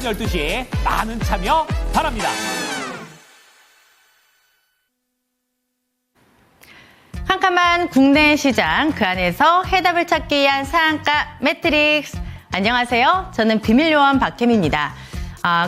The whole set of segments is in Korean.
오전 12시 많은 참여 바랍니다. 캄캄한 국내 시장, 그 안에서 해답을 찾기 위한 상한가 매트릭스. 안녕하세요. 저는 비밀요원 박혜미입니다.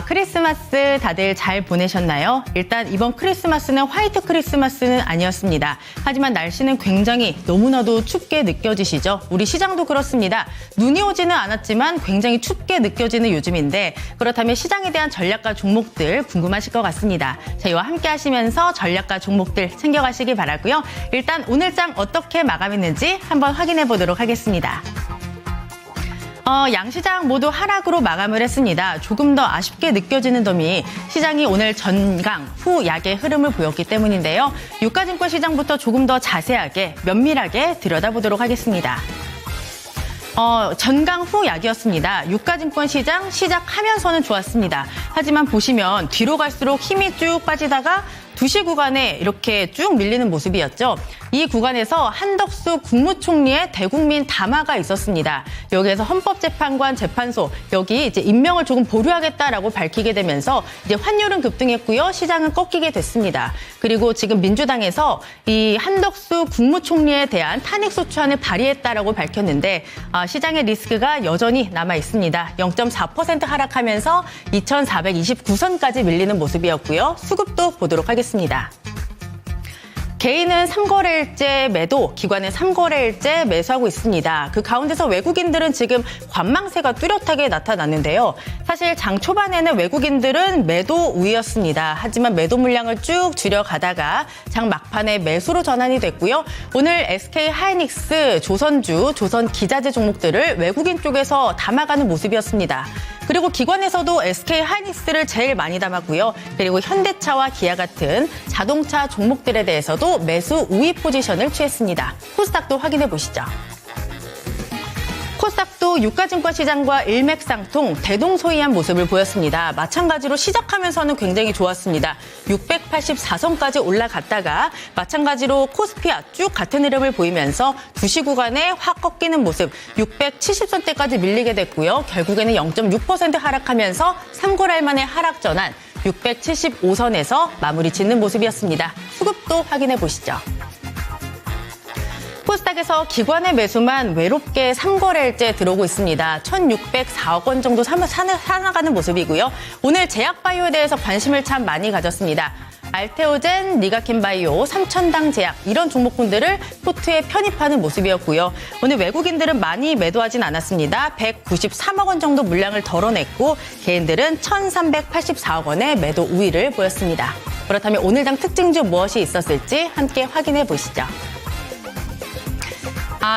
크리스마스 다들 잘 보내셨나요? 일단 이번 크리스마스는 화이트 크리스마스는 아니었습니다. 하지만 날씨는 굉장히 너무나도 춥게 느껴지시죠? 우리 시장도 그렇습니다. 눈이 오지는 않았지만 굉장히 춥게 느껴지는 요즘인데, 그렇다면 시장에 대한 전략가 종목들 궁금하실 것 같습니다. 저희와 함께 하시면서 전략가 종목들 챙겨가시기 바라고요. 일단 오늘 장 어떻게 마감했는지 한번 확인해 보도록 하겠습니다. 양시장 모두 하락으로 마감을 했습니다. 조금 더 아쉽게 느껴지는 점이 시장이 오늘 전강 후 약의 흐름을 보였기 때문인데요. 유가증권 시장부터 조금 더 자세하게 면밀하게 들여다보도록 하겠습니다. 전강 후 약이었습니다. 유가증권 시장 시작하면서는 좋았습니다. 하지만 보시면 뒤로 갈수록 힘이 쭉 빠지다가 2시 구간에 이렇게 쭉 밀리는 모습이었죠. 이 구간에서 한덕수 국무총리의 대국민 담화가 있었습니다. 여기에서 헌법재판관 재판소 여기 이제 임명을 조금 보류하겠다라고 밝히게 되면서 이제 환율은 급등했고요. 시장은 꺾이게 됐습니다. 그리고 지금 민주당에서 이 한덕수 국무총리에 대한 탄핵소추안을 발의했다라고 밝혔는데 시장의 리스크가 여전히 남아 있습니다. 0.4% 하락하면서 2,429선까지 밀리는 모습이었고요. 수급도 보도록 하겠습니다. 개인은 3거래일째 매도, 기관은 3거래일째 매수하고 있습니다. 그 가운데서 외국인들은 지금 관망세가 뚜렷하게 나타났는데요. 사실 장 초반에는 외국인들은 매도 우위였습니다. 하지만 매도 물량을 쭉 줄여가다가 장 막판에 매수로 전환이 됐고요. 오늘 SK 하이닉스, 조선주, 조선기자재 종목들을 외국인 쪽에서 담아가는 모습이었습니다. 그리고 기관에서도 SK 하이닉스를 제일 많이 담았고요. 그리고 현대차와 기아 같은 자동차 종목들에 대해서도 매수 우위 포지션을 취했습니다. 코스닥도 확인해 보시죠. 코스닥도 유가증권 시장과 일맥상통 대동소이한 모습을 보였습니다. 마찬가지로 시작하면서는 굉장히 좋았습니다. 684선까지 올라갔다가 마찬가지로 코스피와 쭉 같은 흐름을 보이면서 2시 구간에 확 꺾이는 모습 670선대까지 밀리게 됐고요. 결국에는 0.6% 하락하면서 3거래일 만에 하락 전환 675선에서 마무리 짓는 모습이었습니다. 수급도 확인해 보시죠. 코스닥에서 기관의 매수만 외롭게 3거래일째 들어오고 있습니다. 1,604억 원 정도 사나가는 모습이고요. 오늘 제약바이오에 대해서 관심을 참 많이 가졌습니다. 알테오젠, 니가켄바이오, 삼천당 제약 이런 종목군들을 포트에 편입하는 모습이었고요. 오늘 외국인들은 많이 매도하진 않았습니다. 193억 원 정도 물량을 덜어냈고 개인들은 1,384억 원의 매도 우위를 보였습니다. 그렇다면 오늘장 특징주 무엇이 있었을지 함께 확인해 보시죠.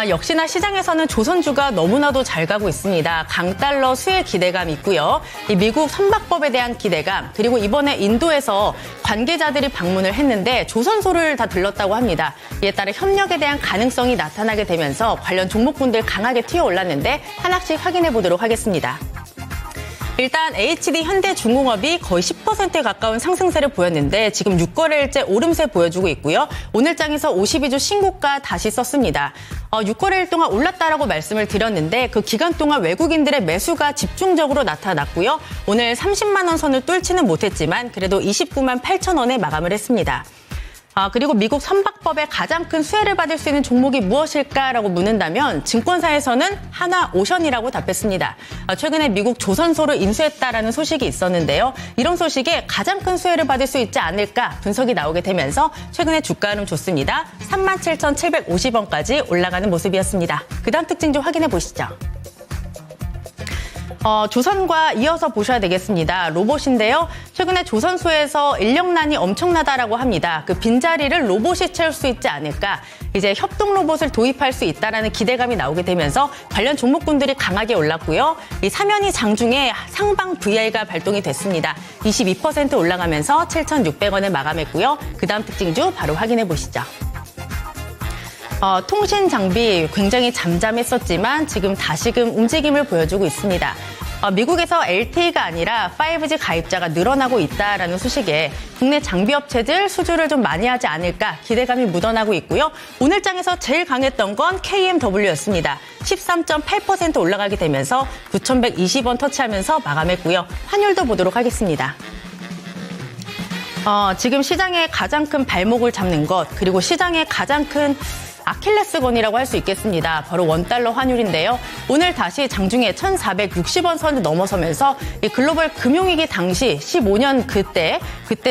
역시나 시장에서는 조선주가 너무나도 잘 가고 있습니다. 강달러 수혜 기대감 있고요. 이 미국 선박법에 대한 기대감, 그리고 이번에 인도에서 관계자들이 방문을 했는데 조선소를 다 들렀다고 합니다. 이에 따라 협력에 대한 가능성이 나타나게 되면서 관련 종목군들 강하게 튀어올랐는데 하나씩 확인해 보도록 하겠습니다. 일단 HD 현대중공업이 거의 10%에 가까운 상승세를 보였는데 지금 6거래일째 오름세 보여주고 있고요. 오늘 장에서 52주 신고가 다시 썼습니다. 6거래일 동안 올랐다라고 말씀을 드렸는데 그 기간 동안 외국인들의 매수가 집중적으로 나타났고요. 오늘 30만 원 선을 뚫지는 못했지만 그래도 29만 8천 원에 마감을 했습니다. 그리고 미국 선박법에 가장 큰 수혜를 받을 수 있는 종목이 무엇일까라고 묻는다면 증권사에서는 하나오션이라고 답했습니다. 최근에 미국 조선소를 인수했다라는 소식이 있었는데요. 이런 소식에 가장 큰 수혜를 받을 수 있지 않을까 분석이 나오게 되면서 최근에 주가 흐름 좋습니다. 37,750원까지 올라가는 모습이었습니다. 그 다음 특징 좀 확인해 보시죠. 조선과 이어서 보셔야 되겠습니다. 로봇인데요. 최근에 조선소에서 인력난이 엄청나다라고 합니다. 그 빈자리를 로봇이 채울 수 있지 않을까. 이제 협동 로봇을 도입할 수 있다라는 기대감이 나오게 되면서 관련 종목군들이 강하게 올랐고요. 이 사면이 장중에 상방 VI가 발동이 됐습니다. 22% 올라가면서 7,600원에 마감했고요. 그 다음 특징주 바로 확인해 보시죠. 통신 장비 굉장히 잠잠했었지만 지금 다시금 움직임을 보여주고 있습니다. 미국에서 LTE가 아니라 5G 가입자가 늘어나고 있다라는 소식에 국내 장비업체들 수주를 좀 많이 하지 않을까 기대감이 묻어나고 있고요. 오늘 장에서 제일 강했던 건 KMW였습니다. 13.8% 올라가게 되면서 9,120원 터치하면서 마감했고요. 환율도 보도록 하겠습니다. 지금 시장의 가장 큰 발목을 잡는 것, 그리고 시장의 가장 큰 아킬레스건이라고 할 수 있겠습니다. 바로 원달러 환율인데요. 오늘 다시 장중에 1,460원 선을 넘어서면서 이 글로벌 금융위기 당시 15년 그때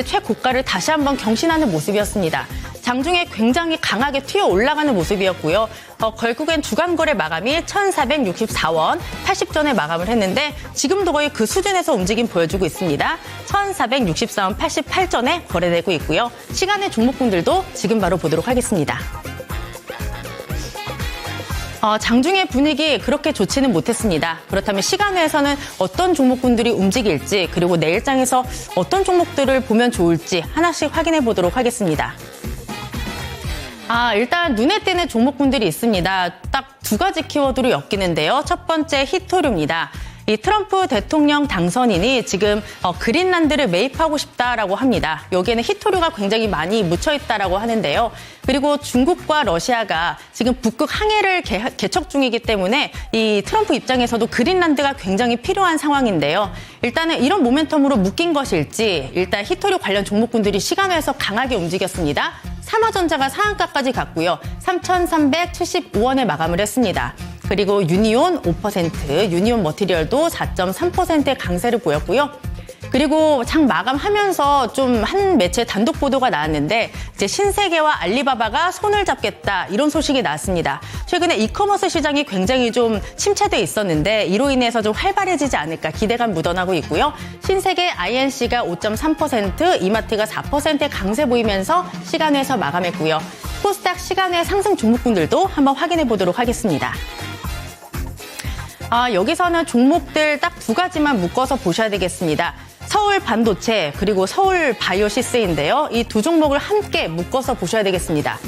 최고가를 다시 한번 경신하는 모습이었습니다. 장중에 굉장히 강하게 튀어 올라가는 모습이었고요. 결국엔 주간 거래 마감이 1,464원 80전에 마감을 했는데 지금도 거의 그 수준에서 움직임 보여주고 있습니다. 1,464원 88전에 거래되고 있고요. 시간의 종목군들도 지금 바로 보도록 하겠습니다. 장중의 분위기 그렇게 좋지는 못했습니다. 그렇다면 시간외에서는 어떤 종목군들이 움직일지, 그리고 내일장에서 어떤 종목들을 보면 좋을지 하나씩 확인해 보도록 하겠습니다. 일단 눈에 띄는 종목군들이 있습니다. 딱 두 가지 키워드로 엮이는데요. 첫 번째 히토류입니다. 이 트럼프 대통령 당선인이 지금 그린란드를 매입하고 싶다라고 합니다. 여기에는 히토류가 굉장히 많이 묻혀 있다라고 하는데요. 그리고 중국과 러시아가 지금 북극 항해를 개척 중이기 때문에 이 트럼프 입장에서도 그린란드가 굉장히 필요한 상황인데요. 일단은 이런 모멘텀으로 묶인 것일지, 일단 히토류 관련 종목군들이 시간외에서 강하게 움직였습니다. 삼화전자가 상한가까지 갔고요. 3,375원에 마감을 했습니다. 그리고 유니온 5%, 유니온 머티리얼도 4.3%의 강세를 보였고요. 그리고 장 마감하면서 좀 한 매체 단독 보도가 나왔는데 이제 신세계와 알리바바가 손을 잡겠다 이런 소식이 나왔습니다. 최근에 이커머스 시장이 굉장히 좀 침체돼 있었는데 이로 인해서 좀 활발해지지 않을까 기대감 묻어나고 있고요. 신세계 INC가 5.3%, 이마트가 4%의 강세 보이면서 시간외에서 마감했고요. 코스닥 시간외 상승 종목군들도 한번 확인해 보도록 하겠습니다. 여기서는 종목들 딱 두 가지만 묶어서 보셔야 되겠습니다. 서울 반도체 그리고 서울 바이오시스인데요. 이 두 종목을 함께 묶어서 보셔야 되겠습니다.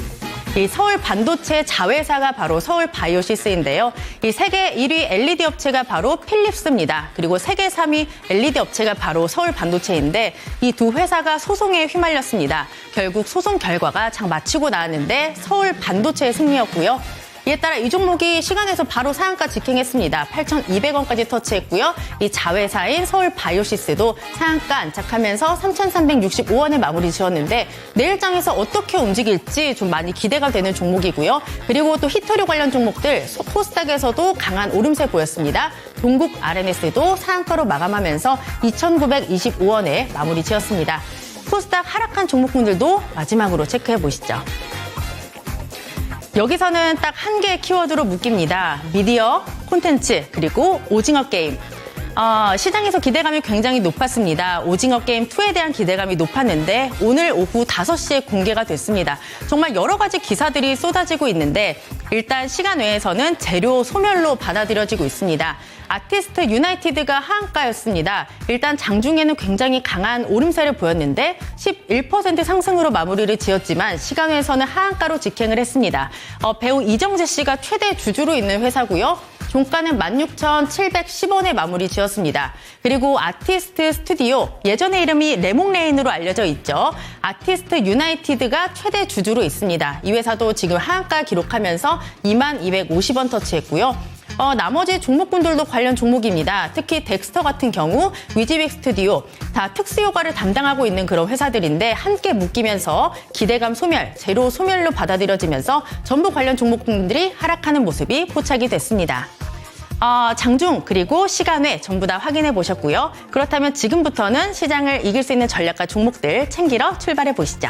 이 서울 반도체 자회사가 바로 서울 바이오시스인데요. 이 세계 1위 LED 업체가 바로 필립스입니다. 그리고 세계 3위 LED 업체가 바로 서울 반도체인데 이 두 회사가 소송에 휘말렸습니다. 결국 소송 결과가 장 마치고 나왔는데 서울 반도체의 승리였고요. 이에 따라 이 종목이 시간에서 바로 상한가 직행했습니다. 8,200원까지 터치했고요. 이 자회사인 서울 바이오시스도 상한가 안착하면서 3,365원에 마무리 지었는데 내일장에서 어떻게 움직일지 좀 많이 기대가 되는 종목이고요. 그리고 또 히토류 관련 종목들 코스닥에서도 강한 오름세 보였습니다. 동국 RNS도 상한가로 마감하면서 2,925원에 마무리 지었습니다. 코스닥 하락한 종목군들도 마지막으로 체크해 보시죠. 여기서는 딱 한 개의 키워드로 묶입니다. 미디어, 콘텐츠, 그리고 오징어 게임. 시장에서 기대감이 굉장히 높았습니다. 오징어 게임 2에 대한 기대감이 높았는데 오늘 오후 5시에 공개가 됐습니다. 정말 여러 가지 기사들이 쏟아지고 있는데 일단 시간 외에서는 재료 소멸로 받아들여지고 있습니다. 아티스트 유나이티드가 하한가였습니다. 일단 장중에는 굉장히 강한 오름세를 보였는데 11% 상승으로 마무리를 지었지만 시간 외에서는 하한가로 직행을 했습니다. 배우 이정재 씨가 최대 주주로 있는 회사고요. 종가는 16,710원에 마무리 지었습니다. 그리고 아티스트 스튜디오, 예전의 이름이 레몽레인으로 알려져 있죠. 아티스트 유나이티드가 최대 주주로 있습니다. 이 회사도 지금 하한가 기록하면서 2250원 터치했고요. 나머지 종목군들도 관련 종목입니다. 특히 덱스터 같은 경우 위지빅 스튜디오 다 특수효과를 담당하고 있는 그런 회사들인데 함께 묶이면서 기대감 소멸, 재료 소멸로 받아들여지면서 전부 관련 종목군들이 하락하는 모습이 포착이 됐습니다. 장중 그리고 시간외 전부 다 확인해 보셨고요. 그렇다면 지금부터는 시장을 이길 수 있는 전략과 종목들 챙기러 출발해 보시죠.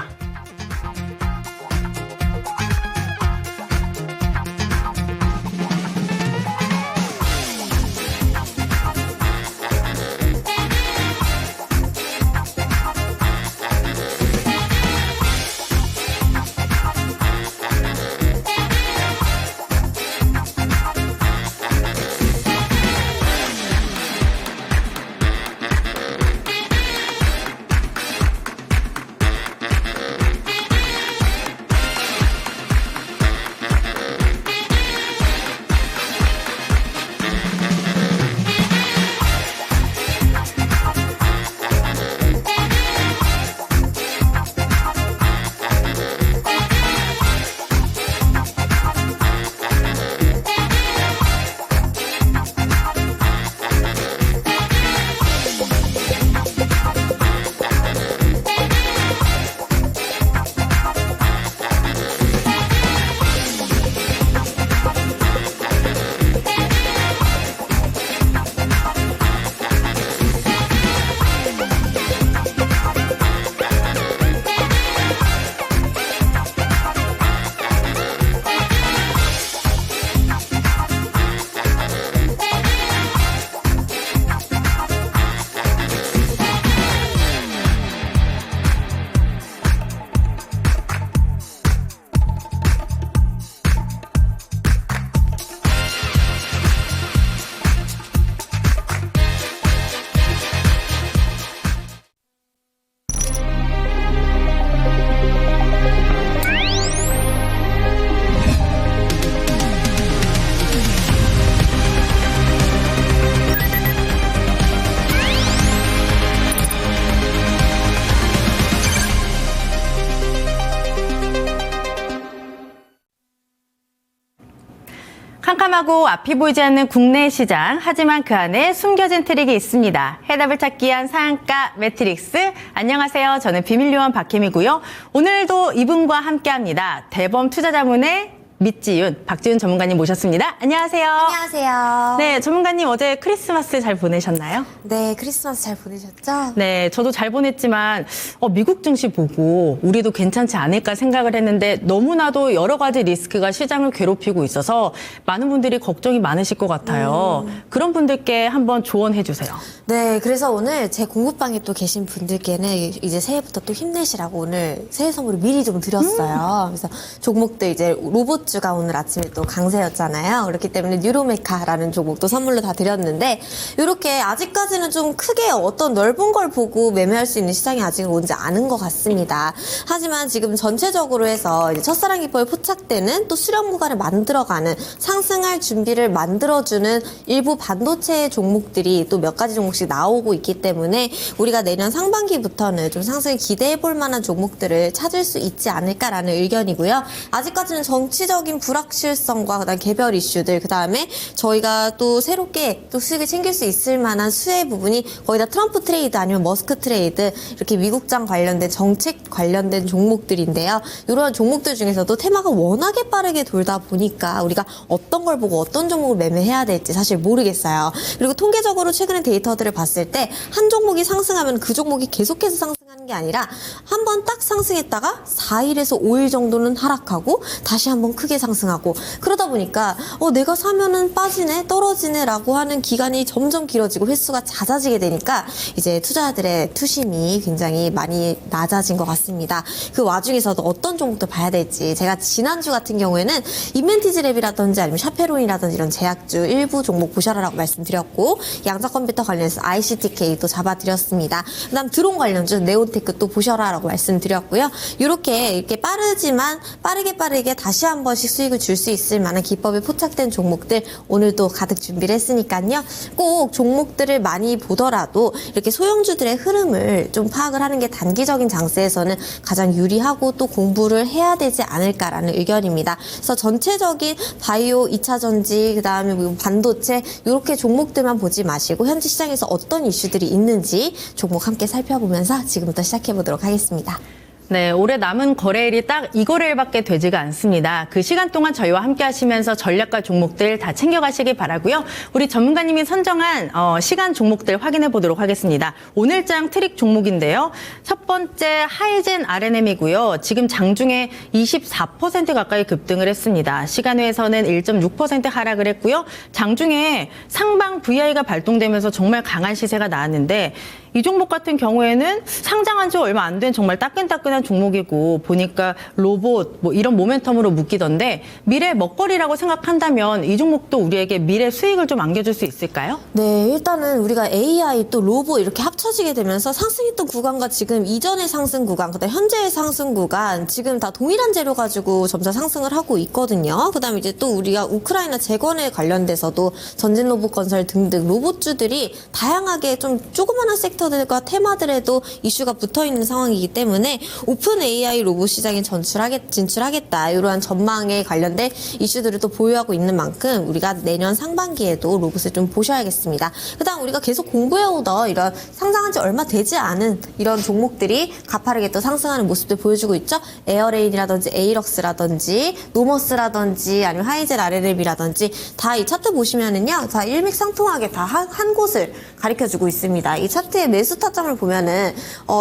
깜깜하고 앞이 보이지 않는 국내 시장, 하지만 그 안에 숨겨진 트릭이 있습니다. 해답을 찾기 위한 상한가 매트릭스. 안녕하세요. 저는 비밀요원 박혜미고요. 오늘도 이분과 함께합니다. 대범 투자자문의 밑지윤, 박지윤 전문가님 모셨습니다. 안녕하세요. 안녕하세요. 네, 전문가님 어제 크리스마스 잘 보내셨나요? 네, 크리스마스 잘 보내셨죠? 네, 저도 잘 보냈지만 미국 증시 보고 우리도 괜찮지 않을까 생각을 했는데 너무나도 여러 가지 리스크가 시장을 괴롭히고 있어서 많은 분들이 걱정이 많으실 것 같아요. 그런 분들께 한번 조언해 주세요. 네, 그래서 오늘 제 공부방에 또 계신 분들께는 이제 새해부터 또 힘내시라고 오늘 새해 선물을 미리 좀 드렸어요. 그래서 종목들 이제 로봇주가 오늘 아침에 또 강세였잖아요. 그렇기 때문에 뉴로메카라는 종목도 선물로 다 드렸는데 이렇게 아직까지는 좀 크게 어떤 넓은 걸 보고 매매할 수 있는 시장이 아직 오지 않은 것 같습니다. 하지만 지금 전체적으로 해서 이제 첫사랑 기법에 포착되는 또 수렴 구간을 만들어가는 상승할 준비를 만들어주는 일부 반도체 종목들이 또 몇 가지 종목씩 나오고 있기 때문에 우리가 내년 상반기부터는 좀 상승을 기대해 볼 만한 종목들을 찾을 수 있지 않을까라는 의견이고요. 아직까지는 정치적인 불확실성과 그다음 개별 이슈들, 그다음에 저희가 또 새롭게 또 수익을 챙길 수 있을 만한 수혜 부분이 거의 다 트럼프 트레이드 아니면 머스크 트레이드, 이렇게 미국장 관련된 정책 관련된 종목들인데요. 이런 종목들 중에서도 테마가 워낙에 빠르게 돌다 보니까 우리가 어떤 걸 보고 어떤 종목을 매매해야 될지 사실 모르겠어요. 그리고 통계적으로 최근에 데이터들을 봤을 때 한 종목이 상승하면 그 종목이 계속해서 상승하는 게 아니라 한 번 딱 상승했다가 4일에서 5일 정도는 하락하고 다시 한번 크게 상승하고, 그러다 보니까 내가 사면은 빠지네, 떨어지네 라고 하는 기간이 점점 길어지고 횟수가 잦아지게 되니까 이제 투자자들의 투심이 굉장히 많이 낮아진 것 같습니다. 그 와중에서도 어떤 종목도 봐야 될지, 제가 지난주 같은 경우에는 인벤티지랩이라든지 아니면 샤페론이라든지 이런 제약주 일부 종목 보셔라라고 말씀드렸고, 양자컴퓨터 관련해서 ICTK 또 잡아드렸습니다. 그다음 드론 관련주 네온테크 또 보셔라라고 말씀드렸고요. 이렇게 빠르지만 빠르게 다시 한 번씩 수익을 줄 수 있을 만한 기법에 포착된 종목들 오늘도 가득 준비를 했으니까요. 꼭 종목들을 많이 보더라도 이렇게 소형주들의 흐름을 좀 파악을 하는 게 단기적인 장세에서는 가장 유리하고 또 공부를 해야 되지 않을까라는 의견입니다. 그래서 전체적인 바이오, 2차 전지, 그다음에 뭐 반도체 이렇게 종목들만 보지 마시고 현재 시장에서 어떤 이슈들이 있는지 종목 함께 살펴보면서 지금부터 시작해 보도록 하겠습니다. 네, 올해 남은 거래일이 딱 이 거래일밖에 되지가 않습니다. 그 시간 동안 저희와 함께 하시면서 전략과 종목들 다 챙겨가시기 바라고요. 우리 전문가님이 선정한 시간 종목들 확인해 보도록 하겠습니다. 오늘장 트릭 종목인데요. 첫 번째 하이젠 RNM이고요. 지금 장중에 24% 가까이 급등을 했습니다. 시간외에서는 1.6% 하락을 했고요. 장중에 상방 VI가 발동되면서 정말 강한 시세가 나왔는데 이 종목 같은 경우에는 상장한 지 얼마 안 된 정말 따끈따끈한 종목이고, 보니까 로봇 뭐 이런 모멘텀으로 묶이던데 미래 먹거리라고 생각한다면 이 종목도 우리에게 미래 수익을 좀 안겨줄 수 있을까요? 네, 일단은 우리가 AI 또 로봇 이렇게 합쳐지게 되면서 상승했던 구간과 지금 이전의 상승 구간, 그다음 현재의 상승 구간, 지금 다 동일한 재료 가지고 점차 상승을 하고 있거든요. 그다음에 이제 또 우리가 우크라이나 재건에 관련돼서도 전진 로봇 건설 등등 로봇주들이 다양하게 좀 조그마한 섹터들과 테마들에도 이슈가 붙어 있는 상황이기 때문에 오픈 AI 로봇 시장에 진출하겠다, 이러한 전망에 관련된 이슈들을 또 보유하고 있는 만큼 우리가 내년 상반기에도 로봇을 좀 보셔야겠습니다. 그다음 우리가 계속 공부해오던 이런 상장한 지 얼마 되지 않은 이런 종목들이 가파르게 또 상승하는 모습들 보여주고 있죠. 에어레인이라든지 에이럭스라든지 노머스라든지 아니면 하이젠 RNM이라든지 다 이 차트 보시면은요, 다 일맥상통하게 다 한 곳을 가리켜주고 있습니다. 이 차트의 매수 타점을 보면은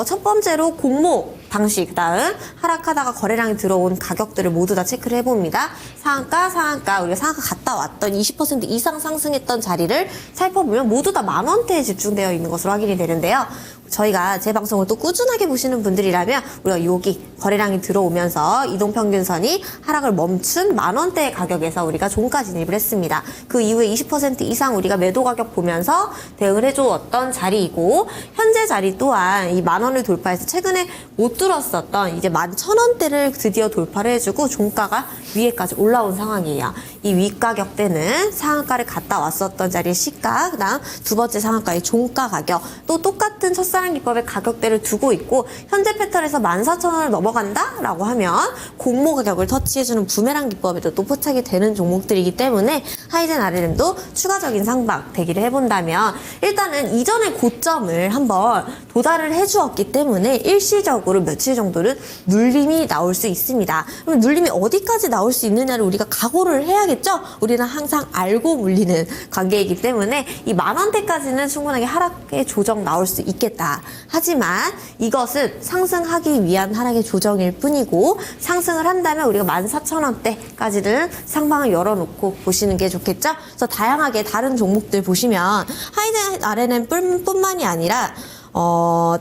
첫 번째로 공모 당시, 그다음 하락하다가 거래량이 들어온 가격들을 모두 다 체크를 해봅니다. 상한가 우리가 상한가 갔다 왔던 20% 이상 상승했던 자리를 살펴보면 모두 다 10,000원대에 집중되어 있는 것으로 확인이 되는데요. 저희가 제 방송을 또 꾸준하게 보시는 분들이라면 우리가 여기 거래량이 들어오면서 이동평균선이 하락을 멈춘 10,000원대의 가격에서 우리가 종가 진입을 했습니다. 그 이후에 20% 이상 우리가 매도 가격 보면서 대응을 해주었던 자리이고, 현재 자리 또한 이 10,000원을 돌파해서 최근에 못 뚫었었던 이제 11,000원대를 드디어 돌파를 해주고 종가가 위에까지 올라온 상황이에요. 이 윗가격대는 상한가를 갔다 왔었던 자리의 시가, 그다음 두 번째 상한가의 종가 가격, 또 똑같은 첫사랑 기법의 가격대를 두고 있고 현재 패턴에서 14,000원을 넘어간다라고 하면 공모 가격을 터치해주는 부메랑 기법에도 또 포착이 되는 종목들이기 때문에 하이젠 RNM도 추가적인 상방 대기를 해본다면 일단은 이전의 고점을 한번 도달을 해주었기 때문에 일시적으로 며칠 정도는 눌림이 나올 수 있습니다. 그럼 눌림이 어디까지 나올 수 있느냐를 우리가 각오를 해야겠죠? 우리는 항상 알고 물리는 관계이기 때문에 이 10,000원대까지는 충분하게 하락의 조정 나올 수 있겠다. 하지만 이것은 상승하기 위한 하락의 조정일 뿐이고 상승을 한다면 우리가 14,000원대까지는 상방을 열어놓고 보시는 게 좋겠죠? 그래서 다양하게 다른 종목들 보시면 하이젠 RNM 뿐만이 아니라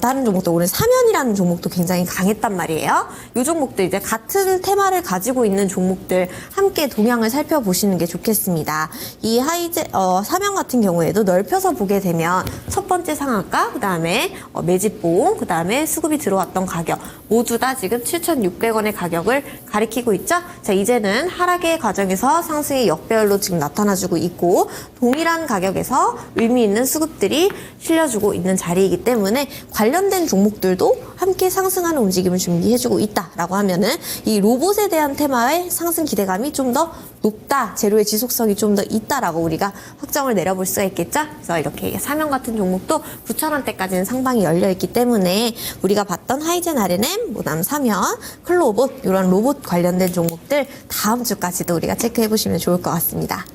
다른 종목도 오늘 사면이라는 종목도 굉장히 강했단 말이에요. 이 종목들 이제 같은 테마를 가지고 있는 종목들 함께 동향을 살펴보시는 게 좋겠습니다. 이 사면 같은 경우에도 넓혀서 보게 되면 첫 번째 상한가, 그 다음에 매집봉, 그 다음에 수급이 들어왔던 가격 모두 다 지금 7,600원의 가격을 가리키고 있죠. 자, 이제는 하락의 과정에서 상승의 역배열로 지금 나타나주고 있고 동일한 가격에서 의미 있는 수급들이 실려주고 있는 자리이기 때문에 관련된 종목들도 함께 상승하는 움직임을 준비해주고 있다라고 하면은 이 로봇에 대한 테마의 상승 기대감이 좀 더 높다, 재료의 지속성이 좀 더 있다라고 우리가 확정을 내려볼 수가 있겠죠. 그래서 이렇게 사면 같은 종목도 9,000원대까지는 상방이 열려있기 때문에 우리가 봤던 하이젠 RNM, 모담 사면, 클로봇 이런 로봇 관련된 종목들 다음 주까지도 우리가 체크해보시면 좋을 것 같습니다.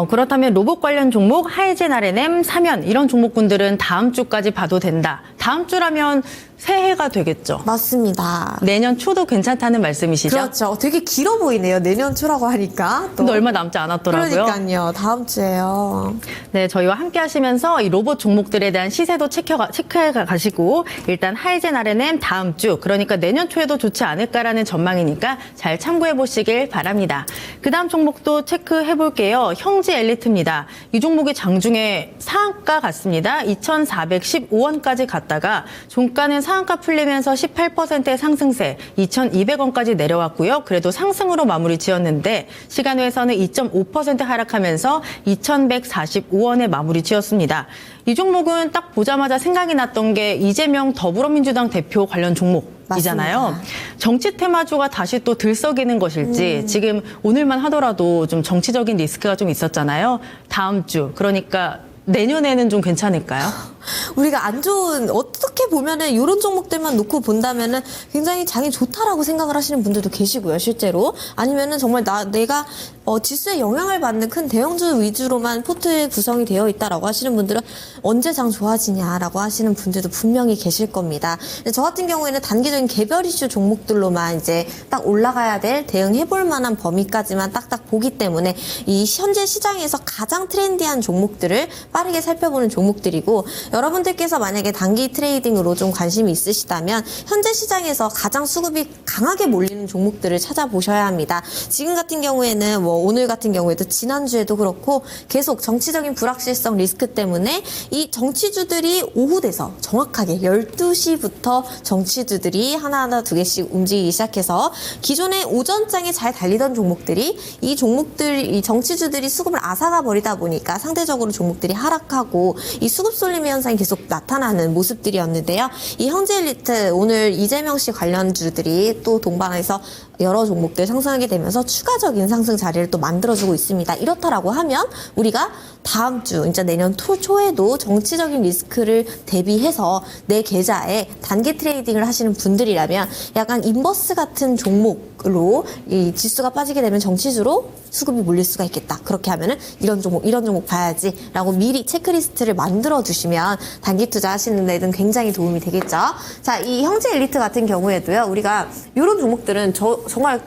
그렇다면 로봇 관련 종목, 하이젠 RNM, 사면 이런 종목군들은 다음 주까지 봐도 된다. 다음 주라면 새해가 되겠죠. 맞습니다. 내년 초도 괜찮다는 말씀이시죠? 그렇죠. 되게 길어 보이네요. 내년 초라고 하니까. 또. 근데 얼마 남지 않았더라고요. 그러니까요. 다음 주에요. 네, 저희와 함께 하시면서 이 로봇 종목들에 대한 시세도 체크해 가시고 일단 하이젠 RNM 다음 주, 그러니까 내년 초에도 좋지 않을까라는 전망이니까 잘 참고해 보시길 바랍니다. 그 다음 종목도 체크해 볼게요. 형지 엘리트입니다. 이 종목이 장중에 상한가 갔습니다. 2,415원까지 갔다가 종가는 상한가 풀리면서 18%의 상승세 2,200원까지 내려왔고요. 그래도 상승으로 마무리 지었는데 시간외에서는 2.5% 하락하면서 2,145원에 마무리 지었습니다. 이 종목은 딱 보자마자 생각이 났던 게 이재명 더불어민주당 대표 관련 종목이잖아요. 맞습니다. 정치 테마주가 다시 또 들썩이는 것일지 지금 오늘만 하더라도 좀 정치적인 리스크가 좀 있었잖아요. 다음 주, 그러니까 내년에는 좀 괜찮을까요? 우리가 안 좋은, 어떻게 보면은 이런 종목들만 놓고 본다면은 굉장히 장이 좋다라고 생각을 하시는 분들도 계시고요, 실제로. 아니면은 정말 내가 지수에 영향을 받는 큰 대형주 위주로만 포트에 구성이 되어 있다라고 하시는 분들은 언제 장 좋아지냐라고 하시는 분들도 분명히 계실 겁니다. 근데 저 같은 경우에는 단기적인 개별 이슈 종목들로만 이제 딱 올라가야 될 대응해볼 만한 범위까지만 딱딱 보기 때문에 이 현재 시장에서 가장 트렌디한 종목들을 빠르게 살펴보는 종목들이고, 여러분들께서 만약에 단기 트레이딩으로 좀 관심이 있으시다면 현재 시장에서 가장 수급이 강하게 몰리는 종목들을 찾아보셔야 합니다. 지금 같은 경우에는 오늘 같은 경우에도 지난주에도 그렇고 계속 정치적인 불확실성 리스크 때문에 이 정치주들이 오후 돼서 정확하게 12시부터 정치주들이 하나하나 두 개씩 움직이기 시작해서 기존에 오전장에 잘 달리던 종목들이 이 정치주들이 수급을 앗아가 버리다 보니까 상대적으로 종목들이 하락하고 이 수급 쏠림 현상이 계속 나타나는 모습들이었는데요. 이 형제 엘리트 오늘 이재명 씨 관련주들이 또 동반해서 여러 종목들 상승하게 되면서 추가적인 상승 자리를 또 만들어주고 있습니다. 이렇다라고 하면 우리가 다음 주, 이제 내년 초에도 정치적인 리스크를 대비해서 내 계좌에 단기 트레이딩을 하시는 분들이라면 약간 인버스 같은 종목으로 이 지수가 빠지게 되면 정치주로 수급이 몰릴 수가 있겠다. 그렇게 하면은 이런 종목 봐야지라고 미리 체크리스트를 만들어 두시면 단기 투자 하시는 데는 굉장히 도움이 되겠죠. 자, 이 형제 엘리트 같은 경우에도요, 우리가 이런 종목들은 정말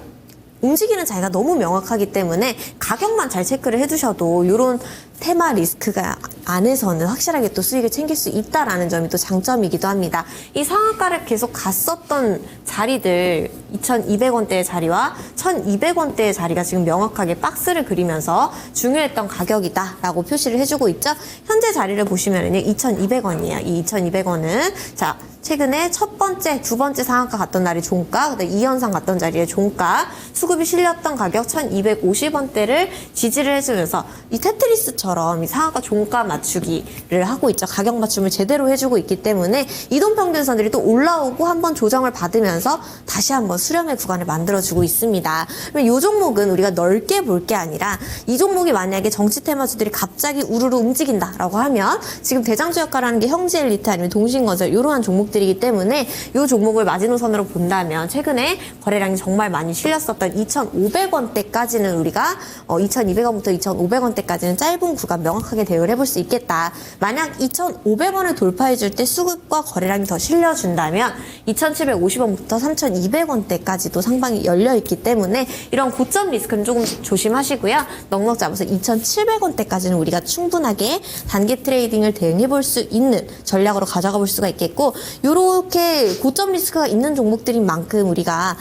움직이는 자리가 너무 명확하기 때문에 가격만 잘 체크를 해두셔도 이런 테마 리스크가 안에서는 확실하게 또 수익을 챙길 수 있다라는 점이 또 장점이기도 합니다. 이 상한가를 계속 갔었던 자리들 2,200원대의 자리와 1,200원대의 자리가 지금 명확하게 박스를 그리면서 중요했던 가격이다라고 표시를 해주고 있죠. 현재 자리를 보시면은요, 2,200원이에요. 이 2,200원은 자 최근에 첫 번째, 두 번째 상한가 갔던 날이 종가, 그다음에 2연상 갔던 자리에 종가, 수급이 실렸던 가격 1,250원대를 지지를 해주면서 이 테트리스처럼 이 상한가 종가 맞추기를 하고 있죠. 가격 맞춤을 제대로 해주고 있기 때문에 이동평균선들이 또 올라오고 한번 조정을 받으면서 다시 한번 수렴의 구간을 만들어주고 있습니다. 그러면 이 종목은 우리가 넓게 볼 게 아니라 이 종목이 만약에 정치 테마주들이 갑자기 우르르 움직인다라고 하면 지금 대장주 역할을 하는 게 형제엘리트 아니면 동신건설 이러한 종목들이기 때문에 이 종목을 마지노선으로 본다면 최근에 거래량이 정말 많이 실렸었던 2,500원대까지는 우리가 2,200원부터 2,500원대까지는 짧은 구간 명확하게 대응을 해볼 수 있겠다. 만약 2,500원을 돌파해줄 때 수급과 거래량이 더 실려준다면 2,750원부터 3,200원대까지도 상방이 열려있기 때문에 이런 고점 리스크는 조금 조심하시고요. 넉넉 잡아서 2,700원대까지는 우리가 충분하게 단기 트레이딩을 대응해볼 수 있는 전략으로 가져가 볼 수가 있겠고 이렇게 고점 리스크가 있는 종목들인 만큼 우리가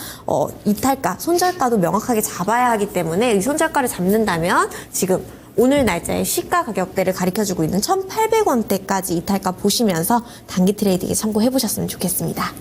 이탈가, 손절가도 명확하게 잡아야 하기 때문에 이 손절가를 잡는다면 지금 오늘 날짜의 시가 가격대를 가리켜주고 있는 1,800원대까지 이탈가 보시면서 단기 트레이딩에 참고해 보셨으면 좋겠습니다.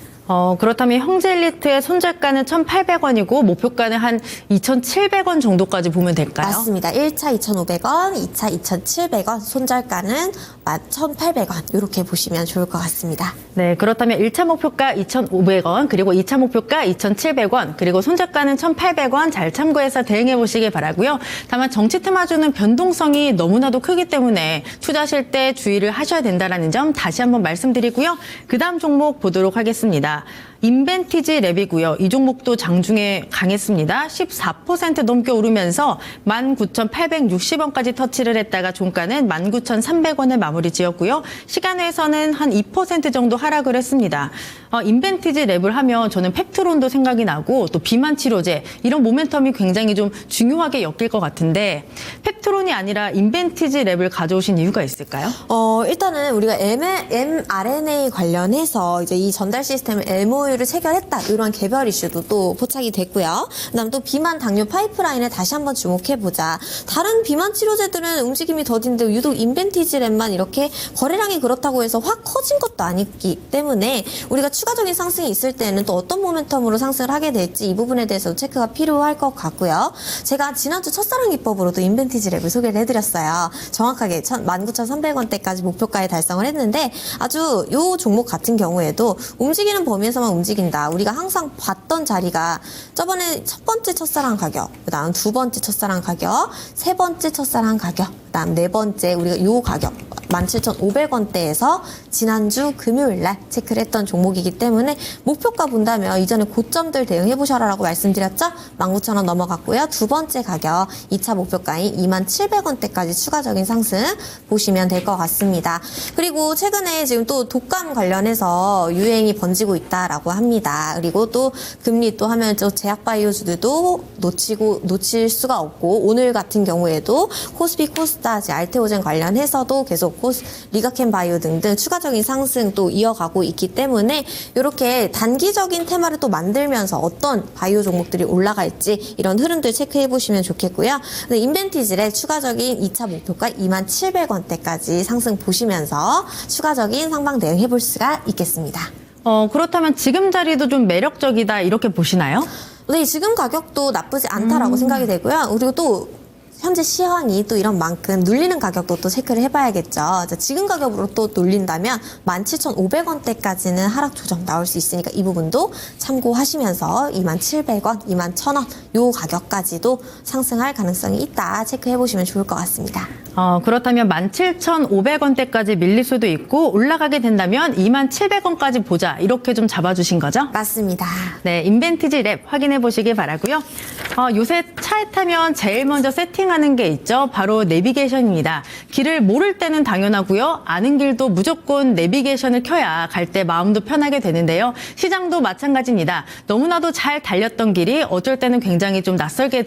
그렇다면 형제엘리트의 손절가는 1,800원이고 목표가는 한 2,700원 정도까지 보면 될까요? 맞습니다. 1차 2,500원, 2차 2,700원, 손절가는 1,800원 이렇게 보시면 좋을 것 같습니다. 네, 그렇다면 1차 목표가 2,500원, 그리고 2차 목표가 2,700원, 그리고 손절가는 1,800원 잘 참고해서 대응해 보시기 바라고요. 다만 정치 테마주는 변동성이 너무나도 크기 때문에 투자하실 때 주의를 하셔야 된다는 점 다시 한번 말씀드리고요. 그 다음 종목 보도록 하겠습니다. 인벤티지 랩이고요. 이 종목도 장중에 강했습니다. 14% 넘게 오르면서 19,860원까지 터치를 했다가 종가는 19,300원에 마무리 지었고요. 시간외에서는 한 2% 정도 하락을 했습니다. 인벤티지 랩을 하면 저는 펩트론도 생각이 나고 또 비만 치료제 이런 모멘텀이 굉장히 좀 중요하게 엮일 것 같은데 펩트론이 아니라 인벤티지 랩을 가져오신 이유가 있을까요? 일단은 우리가 mRNA 관련해서 이제 이 전달 시스템을 MOU를 체결했다 이런 개별 이슈도 또 포착이 됐고요. 그다음 또 비만 당뇨 파이프라인에 다시 한번 주목해 보자. 다른 비만 치료제들은 움직임이 더딘데 유독 인벤티지 랩만 이렇게 거래량이 그렇다고 해서 확 커진 것도 아니기 때문에 우리가 추가적인 상승이 있을 때는 또 어떤 모멘텀으로 상승을 하게 될지 이 부분에 대해서도 체크가 필요할 것 같고요. 제가 지난주 첫사랑 기법으로도 인벤티지 랩을 소개를 해드렸어요. 정확하게 19,300원대까지 목표가에 달성을 했는데 아주 요 종목 같은 경우에도 움직이는 범위에서만 움직인다. 우리가 항상 봤던 자리가 저번에 첫 번째 첫사랑 가격, 그다음 두 번째 첫사랑 가격, 세 번째 첫사랑 가격, 그다음 네 번째 우리가 요 가격 17,500원대에서 지난주 금요일날 체크를 했던 종목이기 때문에 목표가 본다면 이전에 고점들 대응해보셔라라고 말씀드렸죠? 19,000원 넘어갔고요. 두 번째 가격 2차 목표가인 27,000원대까지 추가적인 상승 보시면 될 것 같습니다. 그리고 최근에 지금 또 독감 관련해서 유행이 번지고 있다라고 합니다. 그리고 또 금리 또 하면 또 제약바이오주들도 놓칠 수가 없고 오늘 같은 경우에도 코스피 코스닥 알테오젠 관련해서도 계속 리가켄 바이오 등등 추가적인 상승 또 이어가고 있기 때문에 이렇게 단기적인 테마를 또 만들면서 어떤 바이오 종목들이 올라갈지 이런 흐름들 체크해 보시면 좋겠고요. 인벤티지의 추가적인 2차 목표가 27,000원대까지 상승 보시면서 추가적인 상방 대응해 볼 수가 있겠습니다. 그렇다면 지금 자리도 좀 매력적이다 이렇게 보시나요? 네, 지금 가격도 나쁘지 않다라고 생각이 되고요. 그리고 또 현재 시황이 또 이런 만큼 눌리는 가격도 또 체크를 해봐야겠죠. 지금 가격으로 또 눌린다면 17,500원대까지는 하락 조정 나올 수 있으니까 이 부분도 참고하시면서 27,000원, 21,000원 요 가격까지도 상승할 가능성이 있다 체크해보시면 좋을 것 같습니다. 그렇다면 17,500원대까지 밀릴 수도 있고 올라가게 된다면 27,000원까지 보자 이렇게 좀 잡아주신 거죠? 맞습니다. 네, 인벤티지 랩 확인해 보시기 바라고요. 요새 차에 타면 제일 먼저 세팅하는 게 있죠. 바로 내비게이션입니다. 길을 모를 때는 당연하고요. 아는 길도 무조건 내비게이션을 켜야 갈 때 마음도 편하게 되는데요. 시장도 마찬가지입니다. 너무나도 잘 달렸던 길이 어쩔 때는 굉장히 좀 낯설게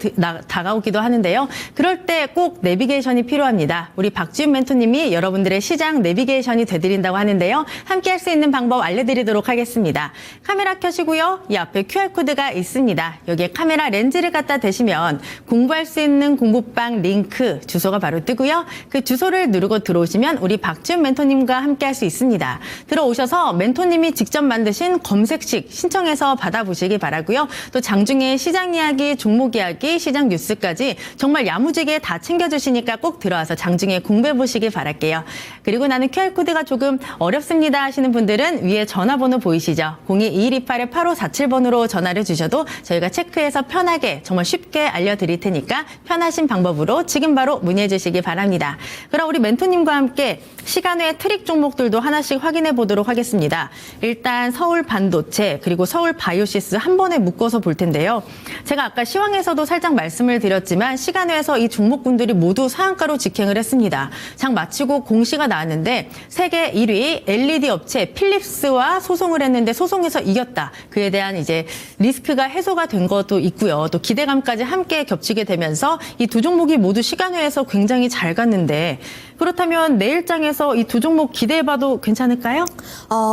다가오기도 하는데요. 그럴 때 꼭 내비게이션이 필요합니다. 우리 박지훈 멘토님이 여러분들의 시장 내비게이션이 되드린다고 하는데요. 함께 할 수 있는 방법 알려드리도록 하겠습니다. 카메라 켜시고요. 이 앞에 QR코드가 있습니다. 여기에 카메라 렌즈를 갖다 대시면 공부할 수 있는 공부법 공부방 링크 주소가 바로 뜨고요. 그 주소를 누르고 들어오시면 우리 박지훈 멘토님과 함께 할 수 있습니다. 들어오셔서 멘토님이 직접 만드신 검색식 신청해서 받아보시기 바라고요. 또 장중에 시장 이야기, 종목 이야기, 시장 뉴스까지 정말 야무지게 다 챙겨주시니까 꼭 들어와서 장중에 공부해보시기 바랄게요. 그리고 나는 QR코드가 조금 어렵습니다 하시는 분들은 위에 전화번호 보이시죠? 02-2128-8547번으로 전화를 주셔도 저희가 체크해서 편하게 정말 쉽게 알려드릴 테니까 편하신 방법으로 지금 바로 문의해 주시기 바랍니다. 그럼 우리 멘토님과 함께 시간 외 트릭 종목들도 하나씩 확인해 보도록 하겠습니다. 일단 서울 반도체 그리고 서울 바이오시스 한 번에 묶어서 볼 텐데요. 제가 아까 시황에서도 살짝 말씀을 드렸지만 시간 외에서 이 종목군들이 모두 상한가로 직행을 했습니다. 장 마치고 공시가 나왔는데 세계 1위 LED 업체 필립스와 소송을 했는데 소송에서 이겼다. 그에 대한 이제 리스크가 해소가 된 것도 있고요. 또 기대감까지 함께 겹치게 되면서 이 두 종목이 모두 시간 외에서 굉장히 잘 갔는데 그렇다면 내일장에서 이 두 종목 기대해봐도 괜찮을까요?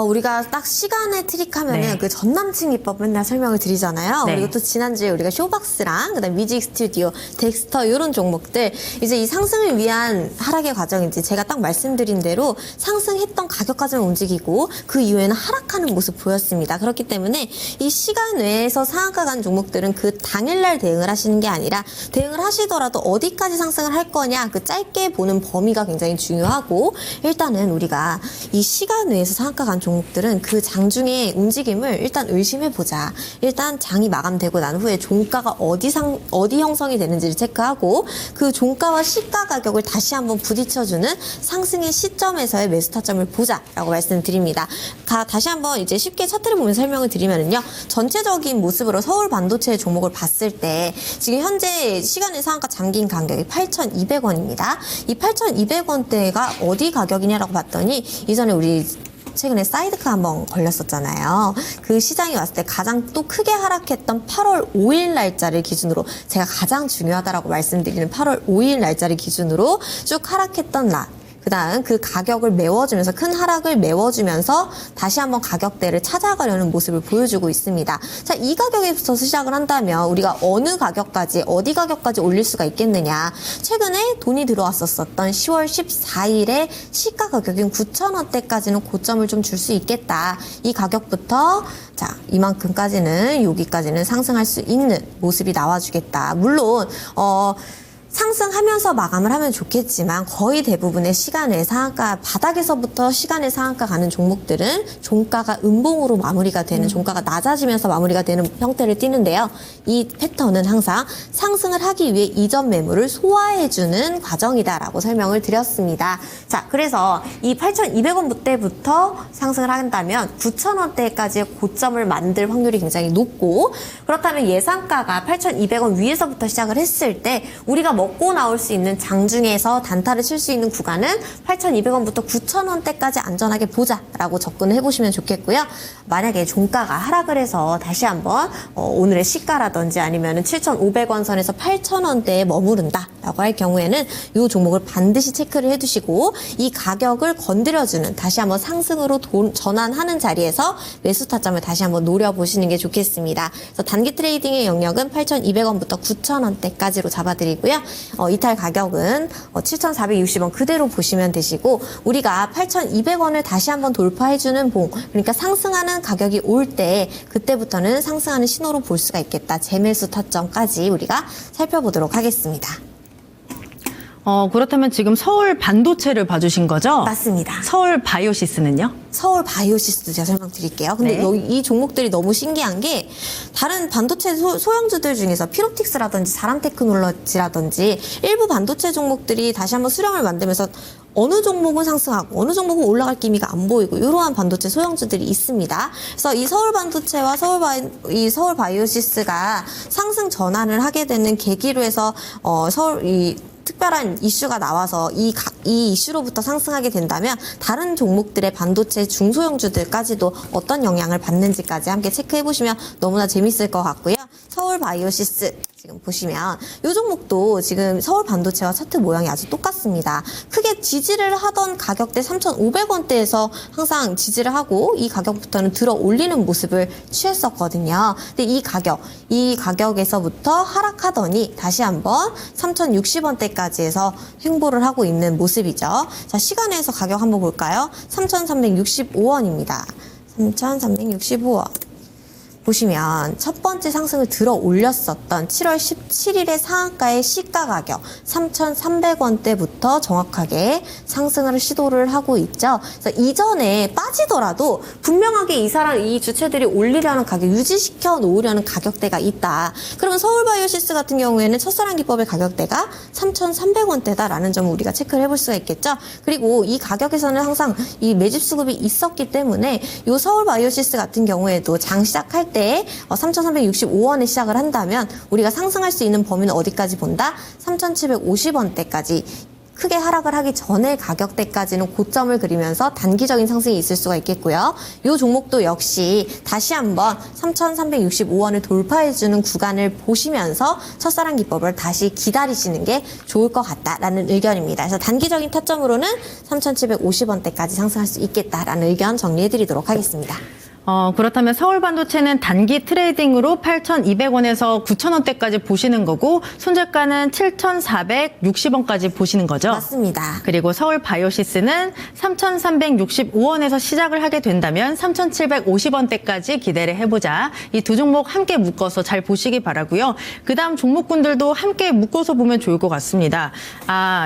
우리가 딱 시간에 트릭하면은 네. 그 전남친 기법 맨날 설명을 드리잖아요. 네. 그리고 또 지난주에 우리가 쇼박스랑 그다음 뮤직 스튜디오, 덱스터 이런 종목들 이제 이 상승을 위한 하락의 과정인지 제가 딱 말씀드린 대로 상승했던 가격까지는 움직이고 그 이후에는 하락하는 모습 보였습니다. 그렇기 때문에 이 시간 외에서 상한가 간 종목들은 그 당일날 대응을 하시는 게 아니라 대응을 하시더라도 어디까지 상승을 할 거냐 그 짧게 보는 범위가 굉장히 중요하고 일단은 우리가 이 시간 외에서 상한가 간 종목들은 그 장중의 움직임을 일단 의심해보자. 일단 장이 마감되고 난 후에 종가가 어디 형성이 되는지를 체크하고 그 종가와 시가 가격을 다시 한번 부딪혀주는 상승의 시점에서의 매수 타점을 보자라고 말씀드립니다. 다시 한번 이제 쉽게 차트를 보면서 설명을 드리면요. 전체적인 모습으로 서울 반도체 종목을 봤을 때 지금 현재 시간의 상한가 잠긴 간격이 8,200원입니다. 이 8,200원대가 어디 가격이냐라고 봤더니 이전에 우리 최근에 사이드카 한번 걸렸었잖아요. 그 시장이 왔을 때 가장 또 크게 하락했던 8월 5일 날짜를 기준으로 제가 가장 중요하다라고 말씀드리는 8월 5일 날짜를 기준으로 쭉 하락했던 날. 그다음 그 가격을 메워주면서 큰 하락을 메워주면서 다시 한번 가격대를 찾아가려는 모습을 보여주고 있습니다. 자, 이 가격에서 시작을 한다면 우리가 어느 가격까지 어디 가격까지 올릴 수가 있겠느냐. 최근에 돈이 들어왔었던 10월 14일에 시가 가격인 9,000원대까지는 고점을 좀 줄 수 있겠다. 이 가격부터 자, 이만큼까지는 여기까지는 상승할 수 있는 모습이 나와주겠다. 물론 상승하면서 마감을 하면 좋겠지만 거의 대부분의 시간의 상한가 바닥에서부터 시간의 상한가 가는 종목들은 종가가 음봉으로 마무리가 되는 종가가 낮아지면서 마무리가 되는 형태를 띠는데요. 이 패턴은 항상 상승을 하기 위해 이전 매물을 소화해주는 과정이다라고 설명을 드렸습니다. 자, 그래서 이 8,200원대부터 상승을 한다면 9,000원대까지의 고점을 만들 확률이 굉장히 높고 그렇다면 예상가가 8,200원 위에서부터 시작을 했을 때 우리가 먹고 나올 수 있는 장중에서 단타를 칠 수 있는 구간은 8,200원부터 9,000원대까지 안전하게 보자라고 접근을 해보시면 좋겠고요. 만약에 종가가 하락을 해서 다시 한번 오늘의 시가라든지 아니면 7,500원 선에서 8,000원대에 머무른다라고 할 경우에는 이 종목을 반드시 체크를 해두시고 이 가격을 건드려주는 다시 한번 상승으로 전환하는 자리에서 매수 타점을 다시 한번 노려보시는 게 좋겠습니다. 그래서 단기 트레이딩의 영역은 8,200원부터 9,000원대까지로 잡아드리고요. 이탈 가격은 7,460원 그대로 보시면 되시고 우리가 8,200원을 다시 한번 돌파해주는 봉 그러니까 상승하는 가격이 올 때 그때부터는 상승하는 신호로 볼 수가 있겠다. 재매수 타점까지 우리가 살펴보도록 하겠습니다. 그렇다면 지금 서울 반도체를 봐주신 거죠? 맞습니다. 서울 바이오시스는요? 서울 바이오시스도 제가 설명드릴게요. 근데 네. 여기 이 종목들이 너무 신기한 게 다른 반도체 소형주들 중에서 피롭틱스라든지 사람테크놀로지라든지 일부 반도체 종목들이 다시 한번 수량을 만들면서 어느 종목은 상승하고 어느 종목은 올라갈 기미가 안 보이고 이러한 반도체 소형주들이 있습니다. 그래서 이 서울 반도체와 서울 바이오시스가 상승 전환을 하게 되는 계기로 해서 특별한 이슈가 나와서 이 이슈로부터 상승하게 된다면 다른 종목들의 반도체 중소형주들까지도 어떤 영향을 받는지까지 함께 체크해 보시면 너무나 재밌을 것 같고요. 서울 서울바이오시스 지금 보시면 이 종목도 지금 서울반도체와 차트 모양이 아주 똑같습니다. 크게 지지를 하던 가격대 3,500원대에서 항상 지지를 하고 이 가격부터는 들어 올리는 모습을 취했었거든요. 근데 이 가격에서부터 하락하더니 다시 한번 3,060원대까지 해서 횡보를 하고 있는 모습이죠. 자, 시간에서 가격 한번 볼까요? 3,365원입니다. 3,365원. 보시면 첫 번째 상승을 들어 올렸었던 7월 17일의 상한가의 시가 가격 3,300원대부터 정확하게 상승을 시도를 하고 있죠. 그래서 이전에 빠지더라도 분명하게 이 주체들이 올리려는 가격, 유지시켜 놓으려는 가격대가 있다. 그러면 서울바이오시스 같은 경우에는 첫사랑 기법의 가격대가 3,300원대다라는 점을 우리가 체크를 해볼 수가 있겠죠. 그리고 이 가격에서는 항상 이 매집 수급이 있었기 때문에 이 서울바이오시스 같은 경우에도 장 시작할 때 3,365원에 시작을 한다면 우리가 상승할 수 있는 범위는 어디까지 본다? 3,750원대까지 크게 하락을 하기 전에 가격대까지는 고점을 그리면서 단기적인 상승이 있을 수가 있겠고요. 이 종목도 역시 다시 한번 3,365원을 돌파해주는 구간을 보시면서 첫사랑 기법을 다시 기다리시는 게 좋을 것 같다라는 의견입니다. 그래서 단기적인 타점으로는 3,750원대까지 상승할 수 있겠다라는 의견 정리해드리도록 하겠습니다. 그렇다면 서울반도체는 단기 트레이딩으로 8,200원에서 9,000원대까지 보시는 거고 손절가는 7,460원까지 보시는 거죠? 맞습니다. 그리고 서울바이오시스는 3,365원에서 시작을 하게 된다면 3,750원대까지 기대를 해보자. 이 두 종목 함께 묶어서 잘 보시기 바라고요. 그다음 종목군들도 함께 묶어서 보면 좋을 것 같습니다.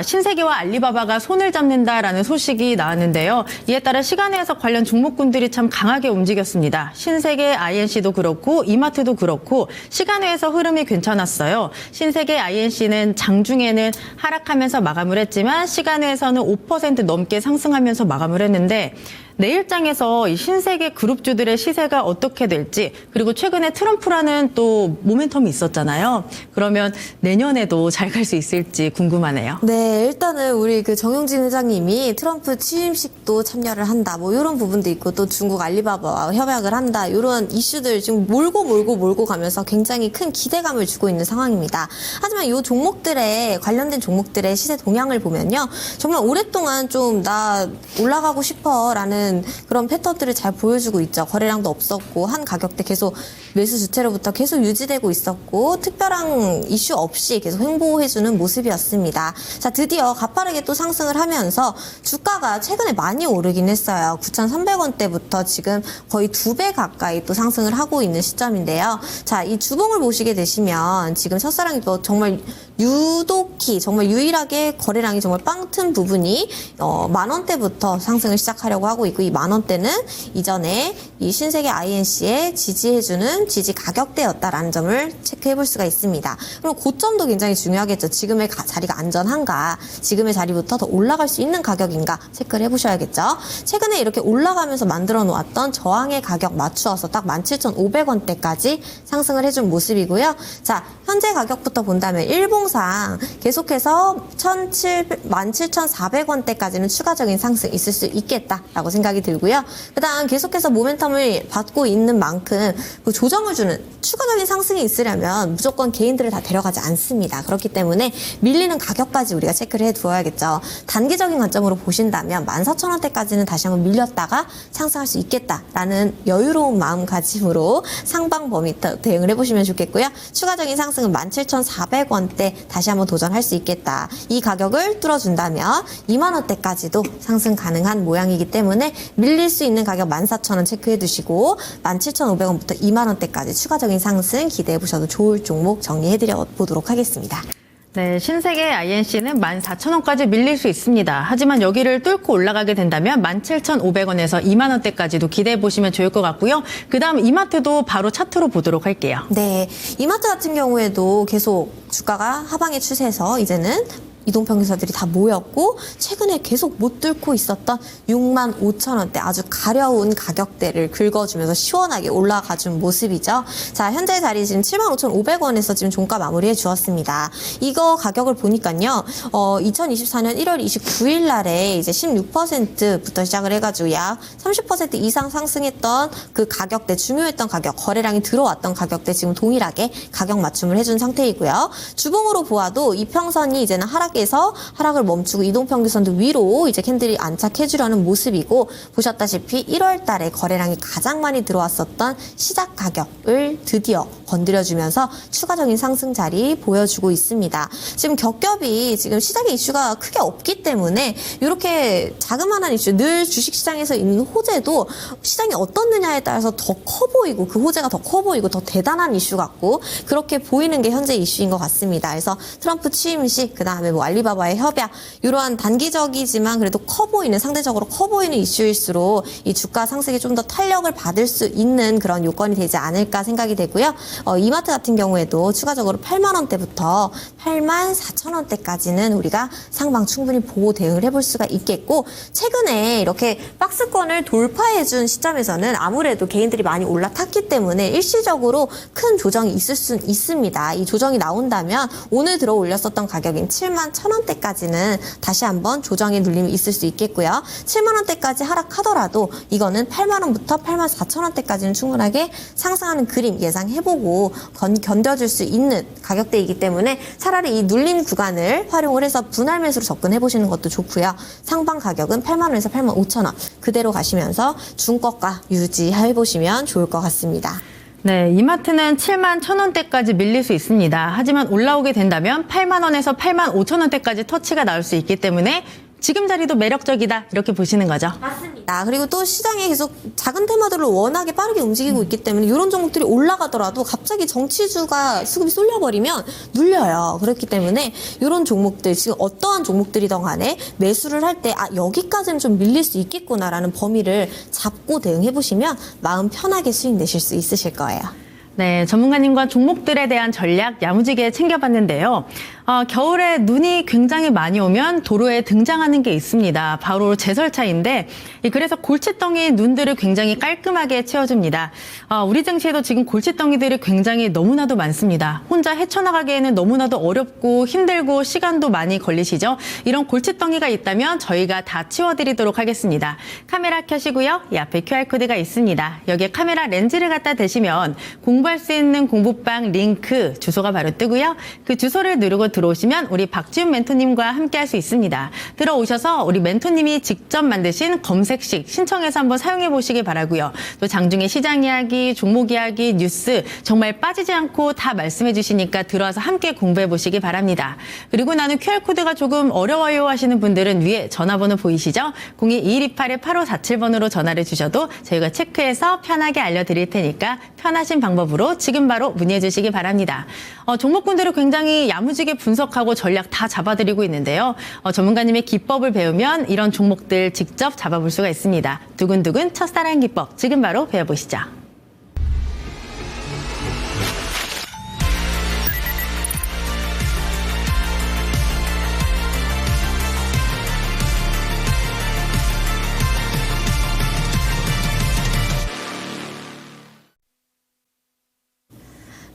신세계와 알리바바가 손을 잡는다라는 소식이 나왔는데요. 이에 따라 시간에서 관련 종목군들이 참 강하게 움직였습니다. 신세계 INC도 그렇고 이마트도 그렇고 시간외에서 흐름이 괜찮았어요. 신세계 INC는 장중에는 하락하면서 마감을 했지만 시간외에서는 5% 넘게 상승하면서 마감을 했는데 내일장에서 이 신세계 그룹주들의 시세가 어떻게 될지 그리고 최근에 트럼프라는 또 모멘텀이 있었잖아요. 그러면 내년에도 잘 갈 수 있을지 궁금하네요. 네, 일단은 우리 그 정용진 회장님이 트럼프 취임식도 참여를 한다. 뭐 이런 부분도 있고 또 중국 알리바바와 협약을 한다. 이런 이슈들 지금 몰고 가면서 굉장히 큰 기대감을 주고 있는 상황입니다. 하지만 이 종목들의 관련된 종목들의 시세 동향을 보면요. 정말 오랫동안 좀 나 올라가고 싶어라는 그런 패턴들을 잘 보여주고 있죠. 거래량도 없었고 한 가격대 계속 매수 주체로부터 계속 유지되고 있었고 특별한 이슈 없이 계속 횡보해주는 모습이었습니다. 자, 드디어 가파르게 또 상승을 하면서 주가가 최근에 많이 오르긴 했어요. 9,300원대부터 지금 거의 2배 가까이 또 상승을 하고 있는 시점인데요. 자, 이 주봉을 보시게 되시면 지금 첫사랑이 또 정말 유독히 정말 유일하게 거래량이 정말 빵 튼 부분이 10,000원대부터 상승을 시작하려고 하고 있고 이 10,000원대는 이전에 이 신세계 INC에 지지해주는 지지 가격대였다라는 점을 체크해 볼 수가 있습니다. 그럼 고점도 굉장히 중요하겠죠. 지금의 자리가 안전한가, 지금의 자리부터 더 올라갈 수 있는 가격인가 체크를 해보셔야겠죠. 최근에 이렇게 올라가면서 만들어 놓았던 저항의 가격 맞추어서 딱 17,500원대까지 상승을 해준 모습이고요. 자, 현재 가격부터 본다면 일봉상 계속해서 17,400원대까지는 추가적인 상승 있을 수 있겠다라고 생각이 들고요. 그다음 계속해서 모멘텀을 받고 있는 만큼 그 조정을 주는 추가적인 상승이 있으려면 무조건 개인들을 다 데려가지 않습니다. 그렇기 때문에 밀리는 가격까지 우리가 체크를 해두어야겠죠. 단기적인 관점으로 보신다면 14,000원대까지는 다시 한번 밀렸다가 상승할 수 있겠다라는 여유로운 마음가짐으로 상방 범위 대응을 해보시면 좋겠고요. 추가적인 상승은 17,400원대 다시 한번 도전할 수 있겠다. 이 가격을 뚫어준다면 20,000원대까지도 상승 가능한 모양이기 때문에 밀릴 수 있는 가격 14,000원 체크해 두시고 17,500원부터 20,000원대까지 추가적인 상승 기대해 보셔도 좋을 종목 정리해 드려 보도록 하겠습니다. 네, 신세계 INC는 14,000원까지 밀릴 수 있습니다. 하지만 여기를 뚫고 올라가게 된다면 17,500원에서 20,000원대까지도 기대해 보시면 좋을 것 같고요. 그다음 이마트도 바로 차트로 보도록 할게요. 네, 이마트 같은 경우에도 계속 주가가 하방의 추세에서 이제는 이동평균사들이 다 모였고 최근에 계속 못 뚫고 있었던 65,000원대 아주 가려운 가격대를 긁어주면서 시원하게 올라가준 모습이죠. 자, 현재 자리 지금 75,500원에서 지금 종가 마무리해 주었습니다. 이거 가격을 보니까요. 2024년 1월 29일 날에 이제 16%부터 시작을 해가지고 약 30% 이상 상승했던 그 가격대, 중요했던 가격, 거래량이 들어왔던 가격대 지금 동일하게 가격 맞춤을 해준 상태이고요. 주봉으로 보아도 이평선이 이제는 하락에서 하락을 멈추고 이동평균선도 위로 이제 캔들이 안착해주려는 모습이고 보셨다시피 1월 달에 거래량이 가장 많이 들어왔었던 시작 가격을 드디어 건드려주면서 추가적인 상승 자리 보여주고 있습니다. 지금 겹겹이 지금 시장에 이슈가 크게 없기 때문에 이렇게 자그마한 이슈, 늘 주식시장에서 있는 호재도 시장이 어떻느냐에 따라서 더 커 보이고 그 호재가 더 커 보이고 더 대단한 이슈 같고 그렇게 보이는 게 현재 이슈인 것 같습니다. 그래서 트럼프 취임식, 그 다음에 뭐 알리바바의 협약, 이러한 단기적이지만 그래도 커 보이는, 상대적으로 커 보이는 이슈일수록 이 주가 상승이 좀 더 탄력을 받을 수 있는 그런 요건이 되지 않을까 생각이 되고요. 이마트 같은 경우에도 추가적으로 8만 원대부터 8만 4천 원대까지는 우리가 상방 충분히 보고 대응을 해볼 수가 있겠고 최근에 이렇게 박스권을 돌파해준 시점에서는 아무래도 개인들이 많이 올라탔기 때문에 일시적으로 큰 조정이 있을 수 있습니다. 이 조정이 나온다면 오늘 들어 올렸었던 가격인 7만 1천 원대까지는 다시 한번 조정의 눌림이 있을 수 있겠고요. 7만 원대까지 하락하더라도 이거는 8만 원부터 8만 4천 원대까지는 충분하게 상승하는 그림 예상해보고 견뎌줄 수 있는 가격대이기 때문에 차라리 이 눌림 구간을 활용을 해서 분할 매수로 접근해보시는 것도 좋고요. 상방 가격은 8만 원에서 8만 5천 원 그대로 가시면서 중고가 유지해보시면 좋을 것 같습니다. 네, 이마트는 7만 1천 원대까지 밀릴 수 있습니다. 하지만 올라오게 된다면 8만 원에서 8만 5천 원대까지 터치가 나올 수 있기 때문에 지금 자리도 매력적이다 이렇게 보시는 거죠. 맞습니다. 그리고 또 시장에 계속 작은 테마들로 워낙에 빠르게 움직이고 있기 때문에 이런 종목들이 올라가더라도 갑자기 정치주가 수급이 쏠려버리면 눌려요. 그렇기 때문에 이런 종목들, 지금 어떠한 종목들이든 간에 매수를 할 때 여기까지는 좀 밀릴 수 있겠구나라는 범위를 잡고 대응해보시면 마음 편하게 수익 내실 수 있으실 거예요. 네, 전문가님과 종목들에 대한 전략 야무지게 챙겨봤는데요. 겨울에 눈이 굉장히 많이 오면 도로에 등장하는 게 있습니다. 바로 제설차인데 그래서 골칫덩이 눈들을 굉장히 깔끔하게 채워줍니다. 우리 증시에도 지금 골칫덩이들이 굉장히 너무나도 많습니다. 혼자 헤쳐나가기에는 너무나도 어렵고 힘들고 시간도 많이 걸리시죠? 이런 골칫덩이가 있다면 저희가 다 치워드리도록 하겠습니다. 카메라 켜시고요. 이 앞에 QR코드가 있습니다. 여기에 카메라 렌즈를 갖다 대시면 공부할 수 있는 공부방 링크 주소가 바로 뜨고요. 그 주소를 누르고 들어오시면 우리 박지훈 멘토님과 함께 할 수 있습니다. 들어오셔서 우리 멘토님이 직접 만드신 검색식 신청해서 한번 사용해 보시기 바라고요. 또 장중에 시장 이야기, 종목 이야기, 뉴스 정말 빠지지 않고 다 말씀해 주시니까 들어와서 함께 공부해 보시기 바랍니다. 그리고 나는 QR코드가 조금 어려워요 하시는 분들은 위에 전화번호 보이시죠? 02-2128-8547번으로 전화를 주셔도 저희가 체크해서 편하게 알려드릴 테니까 편하신 방법으로 지금 바로 문의해 주시기 바랍니다. 종목군들을 굉장히 야무지게 분석하고 전략 다 잡아드리고 있는데요. 전문가님의 기법을 배우면 이런 종목들 직접 잡아볼 수가 있습니다. 두근두근 첫사랑 기법 지금 바로 배워보시죠.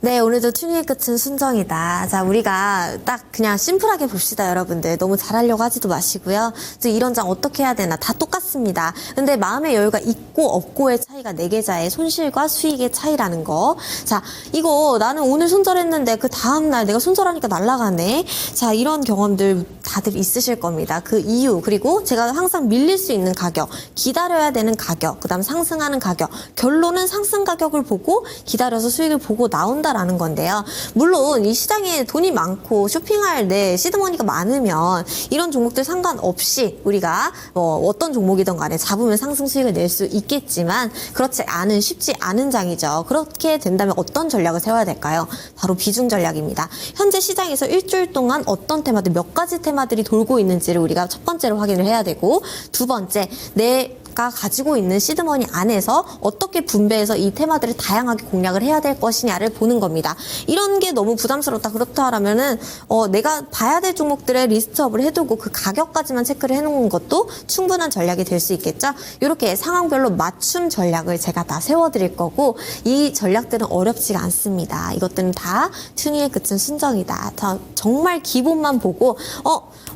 네, 오늘도 튜닝의 끝은 순정이다. 자, 우리가 딱 그냥 심플하게 봅시다, 여러분들. 너무 잘하려고 하지도 마시고요. 이런 장 어떻게 해야 되나 다 똑같습니다. 근데 마음의 여유가 있고 없고의 차이가 내 계좌의 손실과 수익의 차이라는 거. 자, 이거 나는 오늘 손절했는데 그 다음날 내가 손절하니까 날아가네. 자, 이런 경험들 다들 있으실 겁니다. 그 이유, 그리고 제가 항상 밀릴 수 있는 가격, 기다려야 되는 가격, 그 다음 상승하는 가격, 결론은 상승 가격을 보고 기다려서 수익을 보고 나온다 라는 건데요. 물론 이 시장에 돈이 많고 쇼핑할 내 시드머니가 많으면 이런 종목들 상관없이 우리가 어떤 종목이든 간에 잡으면 상승 수익을 낼 수 있겠지만 그렇지 않은, 쉽지 않은 장이죠. 그렇게 된다면 어떤 전략을 세워야 될까요? 바로 비중 전략입니다. 현재 시장에서 일주일 동안 어떤 테마들, 몇 가지 테마들이 돌고 있는지를 우리가 첫 번째로 확인을 해야 되고 두 번째, 내 가 가지고 있는 시드머니 안에서 어떻게 분배해서 이 테마들을 다양하게 공략을 해야 될 것이냐를 보는 겁니다. 이런 게 너무 부담스럽다 그렇다라면은 내가 봐야 될 종목들의 리스트업을 해두고 그 가격까지만 체크를 해놓은 것도 충분한 전략이 될 수 있겠죠. 이렇게 상황별로 맞춤 전략을 제가 다 세워드릴 거고 이 전략들은 어렵지가 않습니다. 이것들은 다 튜닝에 그친 순정이다. 다 정말 기본만 보고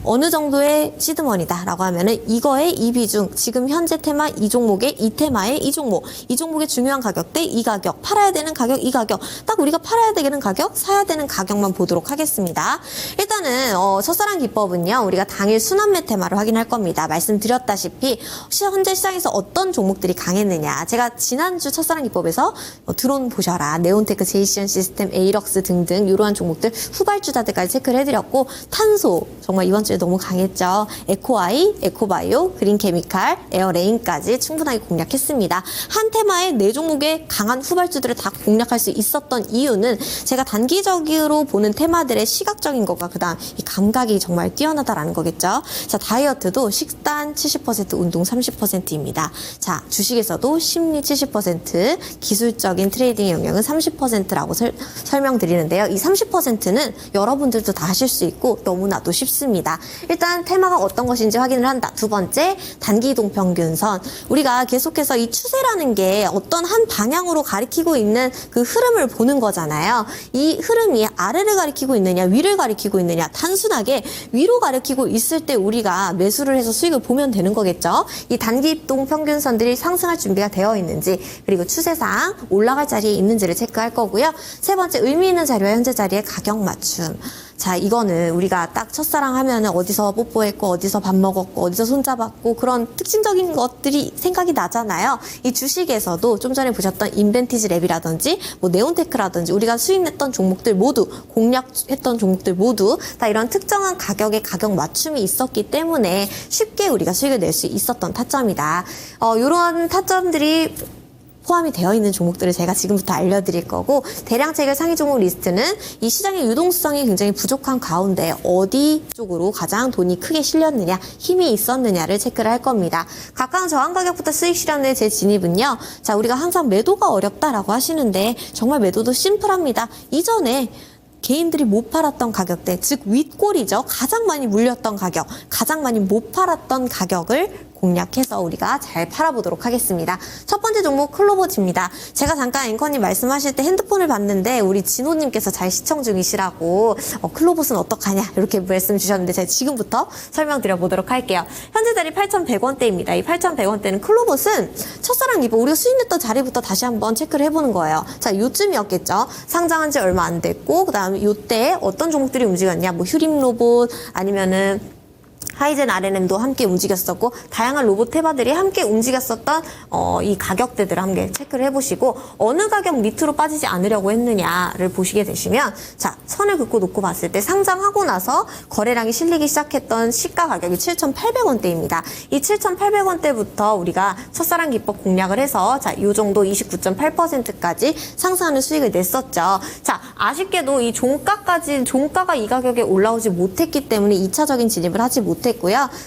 어느 정도의 시드머니다라고 하면은 이거의 이 비중, 지금 현재 테마 이 종목의 이 테마의 이 종목의 중요한 가격대 이 가격, 팔아야 되는 가격 이 가격, 딱 우리가 팔아야 되는 가격, 사야 되는 가격만 보도록 하겠습니다. 일단은 첫사랑 기법은요, 우리가 당일 순환매 테마를 확인할 겁니다. 말씀드렸다시피 현재 시장에서 어떤 종목들이 강했느냐, 제가 지난주 첫사랑 기법에서 드론 보셔라, 네온테크, 제이시언 시스템, 에이럭스 등등 이러한 종목들 후발주자들까지 체크를 해드렸고, 탄소 정말 이번 주에 너무 강했죠. 에코아이, 에코바이오, 그린케미칼, 에어레인까지 충분하게 공략했습니다. 한 테마의 4종목의 강한 후발주들을 다 공략할 수 있었던 이유는 제가 단기적으로 보는 테마들의 시각적인 것과 그다음 이 감각이 정말 뛰어나다라는 거겠죠. 자, 다이어트도 식단 70%, 운동 30%입니다. 자, 주식에서도 심리 70%, 기술적인 트레이딩의 영역은 30%라고 설명드리는데요. 이 30%는 여러분들도 다 하실 수 있고 너무나도 쉽습니다. 일단 테마가 어떤 것인지 확인을 한다. 두 번째, 단기 이동 평균선. 우리가 계속해서 이 추세라는 게 어떤 한 방향으로 가리키고 있는 그 흐름을 보는 거잖아요. 이 흐름이 아래를 가리키고 있느냐, 위를 가리키고 있느냐, 단순하게 위로 가리키고 있을 때 우리가 매수를 해서 수익을 보면 되는 거겠죠. 이 단기 이동 평균선들이 상승할 준비가 되어 있는지, 그리고 추세상 올라갈 자리에 있는지를 체크할 거고요. 세 번째, 의미 있는 자리와 현재 자리의 가격 맞춤. 자, 이거는 우리가 딱 첫사랑 하면은 어디서 뽀뽀했고, 어디서 밥 먹었고, 어디서 손잡았고, 그런 특징적인 것들이 생각이 나잖아요. 이 주식에서도 좀 전에 보셨던 인벤티지 랩이라든지, 뭐 네온테크라든지, 우리가 수익냈던 종목들 모두, 공략했던 종목들 모두 다 이런 특정한 가격의 가격 맞춤이 있었기 때문에 쉽게 우리가 수익을 낼 수 있었던 타점이다. 이런 타점들이 포함이 되어 있는 종목들을 제가 지금부터 알려드릴 거고, 대량 체결 상위 종목 리스트는 이 시장의 유동성이 굉장히 부족한 가운데 어디 쪽으로 가장 돈이 크게 실렸느냐, 힘이 있었느냐를 체크를 할 겁니다. 가까운 저항 가격부터 수익 실현의 제 진입은요, 자, 우리가 항상 매도가 어렵다라고 하시는데 정말 매도도 심플합니다. 이전에 개인들이 못 팔았던 가격대, 즉 윗골이죠. 가장 많이 물렸던 가격, 가장 많이 못 팔았던 가격을 공략해서 우리가 잘 팔아보도록 하겠습니다. 첫 번째 종목 클로버즈입니다. 제가 잠깐 앵커님 말씀하실 때 핸드폰을 봤는데 우리 진호님께서 잘 시청 중이시라고 클로버즈는 어떡하냐 이렇게 말씀 주셨는데 제가 지금부터 설명드려 보도록 할게요. 현재 자리 8,100원대입니다. 이 8,100원대는 클로버즈는 첫사랑 기법 우리가 수익냈던 자리부터 다시 한번 체크를 해보는 거예요. 자, 요쯤이었겠죠. 상장한 지 얼마 안 됐고, 그 다음에 요때 어떤 종목들이 움직였냐, 뭐 휴림 로봇 아니면은 하이젠 RNM도 함께 움직였었고, 다양한 로봇 테마들이 함께 움직였었던 이 가격대들을 함께 체크를 해보시고, 어느 가격 밑으로 빠지지 않으려고 했느냐를 보시게 되시면, 자, 선을 긋고 놓고 봤을 때 상장하고 나서 거래량이 실리기 시작했던 시가 가격이 7,800원대입니다. 이 7,800원대부터 우리가 첫사랑 기법 공략을 해서, 자, 요 정도 29.8%까지 상승하는 수익을 냈었죠. 자, 아쉽게도 이 종가가 이 가격에 올라오지 못했기 때문에 2차적인 진입을 하지 못했고요.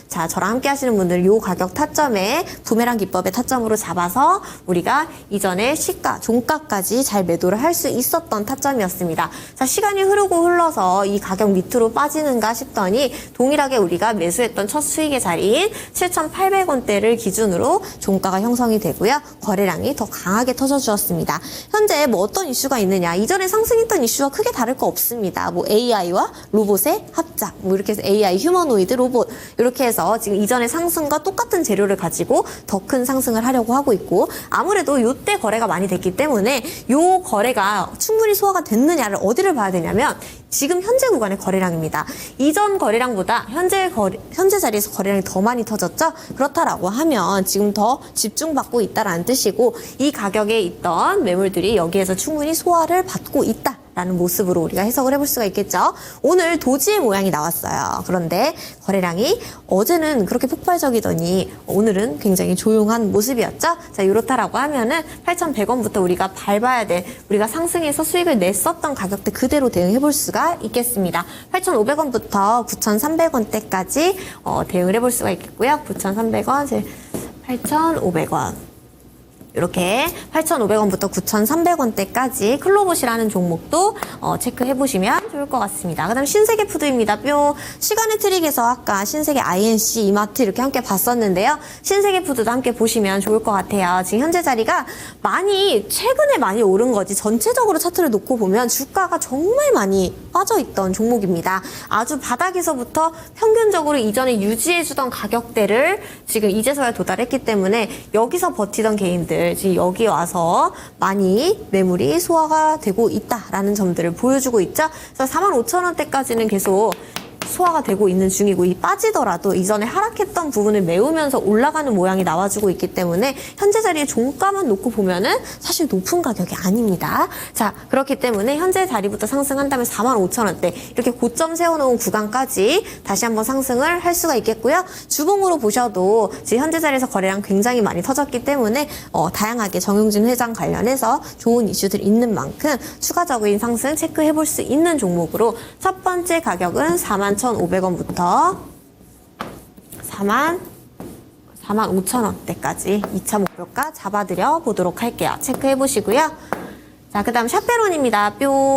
자, 저랑 함께 하시는 분들 요 가격 타점에 부메랑 기법의 타점으로 잡아서 우리가 이전에 시가, 종가까지 잘 매도를 할 수 있었던 타점이었습니다. 자, 시간이 흐르고 흘러서 이 가격 밑으로 빠지는가 싶더니 동일하게 우리가 매수했던 첫 수익의 자리인 7,800원대를 기준으로 종가가 형성이 되고요. 거래량이 더 강하게 터져주었습니다. 현재 뭐 어떤 이슈가 있느냐, 이전에 상승했던 이슈와 크게 다를 거 없습니다. 뭐 AI와 로봇의 합작, 뭐 이렇게 해서 AI 휴머노이드 로봇, 이렇게 해서 지금 이전의 상승과 똑같은 재료를 가지고 더 큰 상승을 하려고 하고 있고, 아무래도 요때 거래가 많이 됐기 때문에 요 거래가 충분히 소화가 됐느냐를 어디를 봐야 되냐면 지금 현재 구간의 거래량입니다. 이전 거래량보다 현재 자리에서 거래량이 더 많이 터졌죠? 그렇다라고 하면 지금 더 집중받고 있다라는 뜻이고, 이 가격에 있던 매물들이 여기에서 충분히 소화를 받고 있다 라는 모습으로 우리가 해석을 해볼 수가 있겠죠. 오늘 도지의 모양이 나왔어요. 그런데 거래량이 어제는 그렇게 폭발적이더니 오늘은 굉장히 조용한 모습이었죠. 자, 이렇다라고 하면은 8,100원부터 우리가 밟아야 될, 우리가 상승해서 수익을 냈었던 가격대 그대로 대응해 볼 수가 있겠습니다. 8,500원부터 9,300원대까지 대응을 해볼 수가 있겠고요. 9,300원, 8,500원. 이렇게 8,500원부터 9,300원대까지 클로봇이라는 종목도 체크해보시면 좋을 것 같습니다. 그 다음 신세계 푸드입니다. 요 시간의 트릭에서 아까 신세계 INC, 이마트 이렇게 함께 봤었는데요. 신세계 푸드도 함께 보시면 좋을 것 같아요. 지금 현재 자리가 최근에 많이 오른 거지 전체적으로 차트를 놓고 보면 주가가 정말 많이 빠져있던 종목입니다. 아주 바닥에서부터 평균적으로 이전에 유지해주던 가격대를 지금 이제서야 도달했기 때문에 여기서 버티던 개인들 지금 여기 와서 많이 매물이 소화가 되고 있다라는 점들을 보여주고 있죠. 그래서 45,000원대까지는 계속 소화가 되고 있는 중이고 이 빠지더라도 이전에 하락했던 부분을 메우면서 올라가는 모양이 나와주고 있기 때문에 현재 자리의 종가만 놓고 보면은 사실 높은 가격이 아닙니다. 자, 그렇기 때문에 현재 자리부터 상승한다면 45,000원대 이렇게 고점 세워놓은 구간까지 다시 한번 상승을 할 수가 있겠고요. 주봉으로 보셔도 지금 현재 자리에서 거래량 굉장히 많이 터졌기 때문에 다양하게 정용진 회장 관련해서 좋은 이슈들이 있는 만큼 추가적인 상승 체크해볼 수 있는 종목으로 첫 번째 가격은 41,500원부터 45,000원대까지 2차 목표가 잡아드려 보도록 할게요. 체크해 보시고요. 자, 그 다음 샤페론입니다.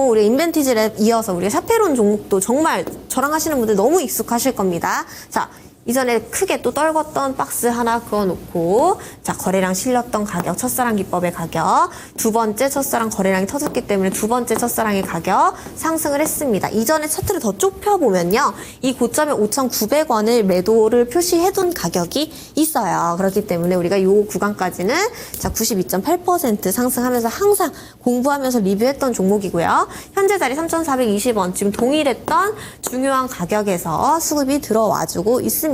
우리 인벤티지에 이어서 우리가 샤페론 종목도 정말 저랑 하시는 분들 너무 익숙하실 겁니다. 자, 이전에 크게 또 떨궜던 박스 하나 그어놓고 자 거래량 실렸던 가격 첫사랑 기법의 가격 두 번째 첫사랑 거래량이 터졌기 때문에 두 번째 첫사랑의 가격 상승을 했습니다. 이전에 차트를 더 좁혀보면요. 이 고점에 5,900원을 매도를 표시해둔 가격이 있어요. 그렇기 때문에 우리가 이 구간까지는 자 92.8% 상승하면서 항상 공부하면서 리뷰했던 종목이고요. 현재 자리 3,420원 지금 동일했던 중요한 가격에서 수급이 들어와주고 있습니다.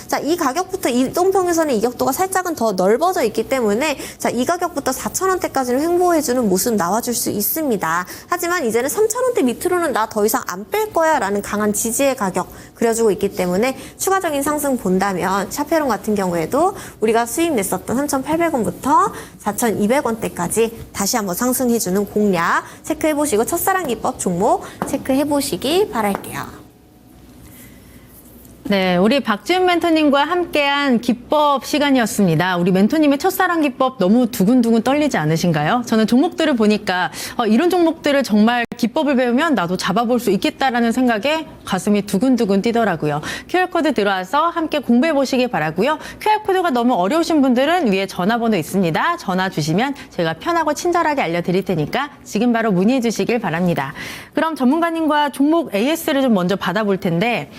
자, 이 가격부터 이동평균선의 이격도가 살짝은 더 넓어져 있기 때문에 자, 이 가격부터 4,000원대까지는 횡보해주는 모습 나와줄 수 있습니다. 하지만 이제는 3,000원대 밑으로는 나 더 이상 안 뺄 거야 라는 강한 지지의 가격 그려주고 있기 때문에 추가적인 상승 본다면 샤페론 같은 경우에도 우리가 수익 냈었던 3,800원부터 4,200원대까지 다시 한번 상승해주는 공략 체크해보시고 첫사랑 기법 종목 체크해보시기 바랄게요. 네, 우리 박지훈 멘토님과 함께한 기법 시간이었습니다. 우리 멘토님의 첫사랑 기법 너무 두근두근 떨리지 않으신가요? 저는 종목들을 보니까 이런 종목들을 정말 기법을 배우면 나도 잡아볼 수 있겠다라는 생각에 가슴이 두근두근 뛰더라고요. QR코드 들어와서 함께 공부해 보시기 바라고요. QR코드가 너무 어려우신 분들은 위에 전화번호 있습니다. 전화 주시면 제가 편하고 친절하게 알려드릴 테니까 지금 바로 문의해 주시길 바랍니다. 그럼 전문가님과 종목 AS를 좀 먼저 받아볼 텐데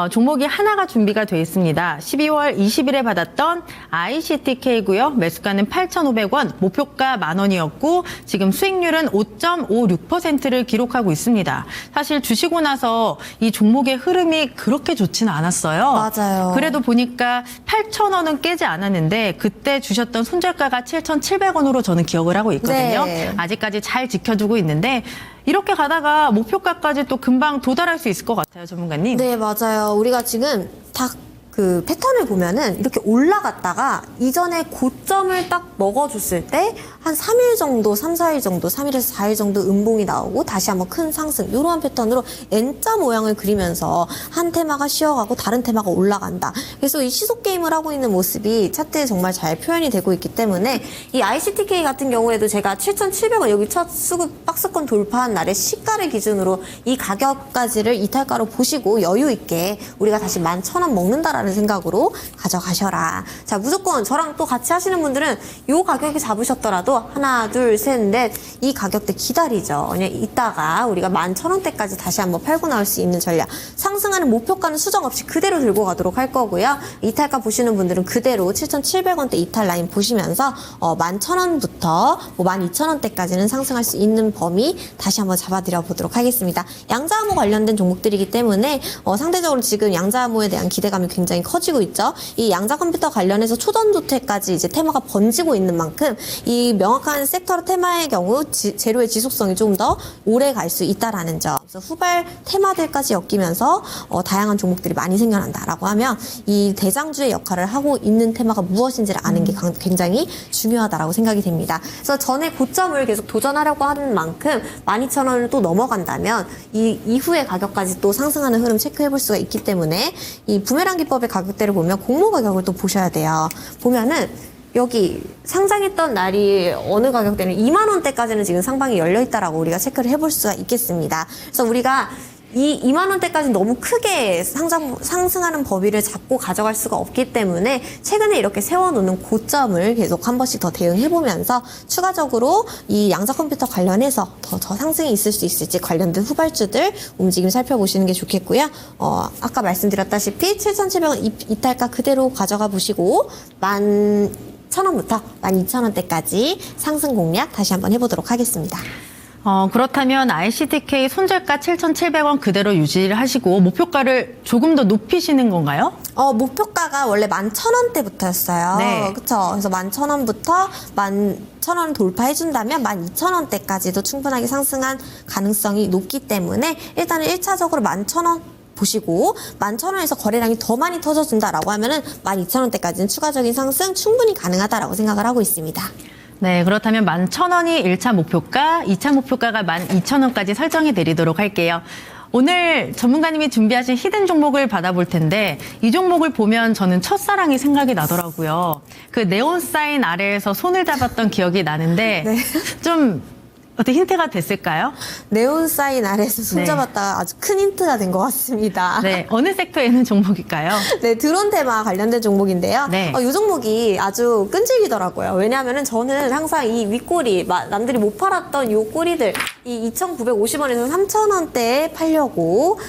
종목이 하나가 준비가 되어 있습니다. 12월 20일에 받았던 ICTK고요. 매수가는 8,500원, 목표가 10,000원이었고 지금 수익률은 5.56%를 기록하고 있습니다. 사실 주시고 나서 이 종목의 흐름이 그렇게 좋지는 않았어요. 맞아요. 그래도 보니까 8,000원은 깨지 않았는데 그때 주셨던 손절가가 7,700원으로 저는 기억을 하고 있거든요. 네. 아직까지 잘 지켜주고 있는데 이렇게 가다가 목표가까지 또 금방 도달할 수 있을 것 같아요, 전문가님. 네, 맞아요. 우리가 지금 그 패턴을 보면은 이렇게 올라갔다가 이전에 고점을 딱 먹어줬을 때 한 3일 정도, 3, 4일 정도, 3일에서 4일 정도 음봉이 나오고 다시 한번 큰 상승 이러한 패턴으로 N자 모양을 그리면서 한 테마가 쉬어가고 다른 테마가 올라간다. 그래서 이 시속 게임을 하고 있는 모습이 차트에 정말 잘 표현이 되고 있기 때문에 이 ICTK 같은 경우에도 제가 7,700원 여기 첫 수급 박스권 돌파한 날에 시가를 기준으로 이 가격까지를 이탈가로 보시고 여유 있게 우리가 다시 11,000원 먹는다라는 생각으로 가져가셔라. 자, 무조건 저랑 또 같이 하시는 분들은 이 가격이 잡으셨더라도 하나, 둘, 셋, 넷 이 가격대 기다리죠. 그냥 이따가 우리가 11,000원대까지 다시 한번 팔고 나올 수 있는 전략. 상승하는 목표가는 수정 없이 그대로 들고 가도록 할 거고요. 이탈가 보시는 분들은 그대로 7,700원대 이탈 라인 보시면서 11,000원부터 12,000원대까지는 상승할 수 있는 범위 다시 한번 잡아드려 보도록 하겠습니다. 양자암호 관련된 종목들이기 때문에 상대적으로 지금 양자암호에 대한 기대감이 굉장히 커지고 있죠. 이 양자 컴퓨터 관련해서 초전도태까지 이제 테마가 번지고 있는 만큼 이 명확한 섹터 테마의 경우 재료의 지속성이 좀 더 오래 갈 수 있다라는 점. 그래서 후발 테마들까지 엮이면서 다양한 종목들이 많이 생겨난다라고 하면 이 대장주의 역할을 하고 있는 테마가 무엇인지를 아는 게 굉장히 중요하다라고 생각이 됩니다. 그래서 전에 고점을 계속 도전하려고 하는 만큼 12,000원을 또 넘어간다면 이 이후의 가격까지 또 상승하는 흐름 체크해 볼 수가 있기 때문에 이 부메랑 기법의 가격대를 보면 공모 가격을 또 보셔야 돼요. 보면은 여기 상장했던 날이 어느 가격대는 2만 원대까지는 지금 상방이 열려 있다라고 우리가 체크를 해볼 수가 있겠습니다. 그래서 우리가 이 2만 원대까지 너무 크게 상승하는 범위를 잡고 가져갈 수가 없기 때문에 최근에 이렇게 세워놓는 고점을 계속 한 번씩 더 대응해보면서 추가적으로 이 양자 컴퓨터 관련해서 더 상승이 있을 수 있을지 관련된 후발주들 움직임 살펴보시는 게 좋겠고요. 아까 말씀드렸다시피 7,700원 이탈가 그대로 가져가 보시고 11,000원부터 12,000원대까지 상승 공략 다시 한번 해보도록 하겠습니다. 그렇다면 ICTK 손절가 7,700원 그대로 유지를 하시고 목표가를 조금 더 높이시는 건가요? 목표가가 원래 11,000원대부터였어요. 네. 그렇죠. 그래서 11,000원부터 11,000원 돌파해준다면 12,000원대까지도 충분하게 상승한 가능성이 높기 때문에 일단은 1차적으로 11,000원 보시고 11,000원에서 거래량이 더 많이 터져준다라고 하면은 12,000원대까지는 추가적인 상승 충분히 가능하다라고 생각을 하고 있습니다. 네, 그렇다면 11,000원이 1차 목표가, 2차 목표가가 12,000원까지 설정해 드리도록 할게요. 오늘 전문가님이 준비하신 히든 종목을 받아볼 텐데 이 종목을 보면 저는 첫사랑이 생각이 나더라고요. 그 네온 사인 아래에서 손을 잡았던 기억이 나는데 네. 좀 어떻게 힌트가 됐을까요? 네온 사인 아래에서 네. 손잡았다가 아주 큰 힌트가 된 것 같습니다. 네, 어느 섹터에 있는 종목일까요? 네, 드론 테마 관련된 종목인데요. 네. 이 종목이 아주 끈질기더라고요. 왜냐하면 저는 항상 이 윗꼬리, 남들이 못 팔았던 이 꼬리들, 이 2,950원에서 3,000원대에 팔려고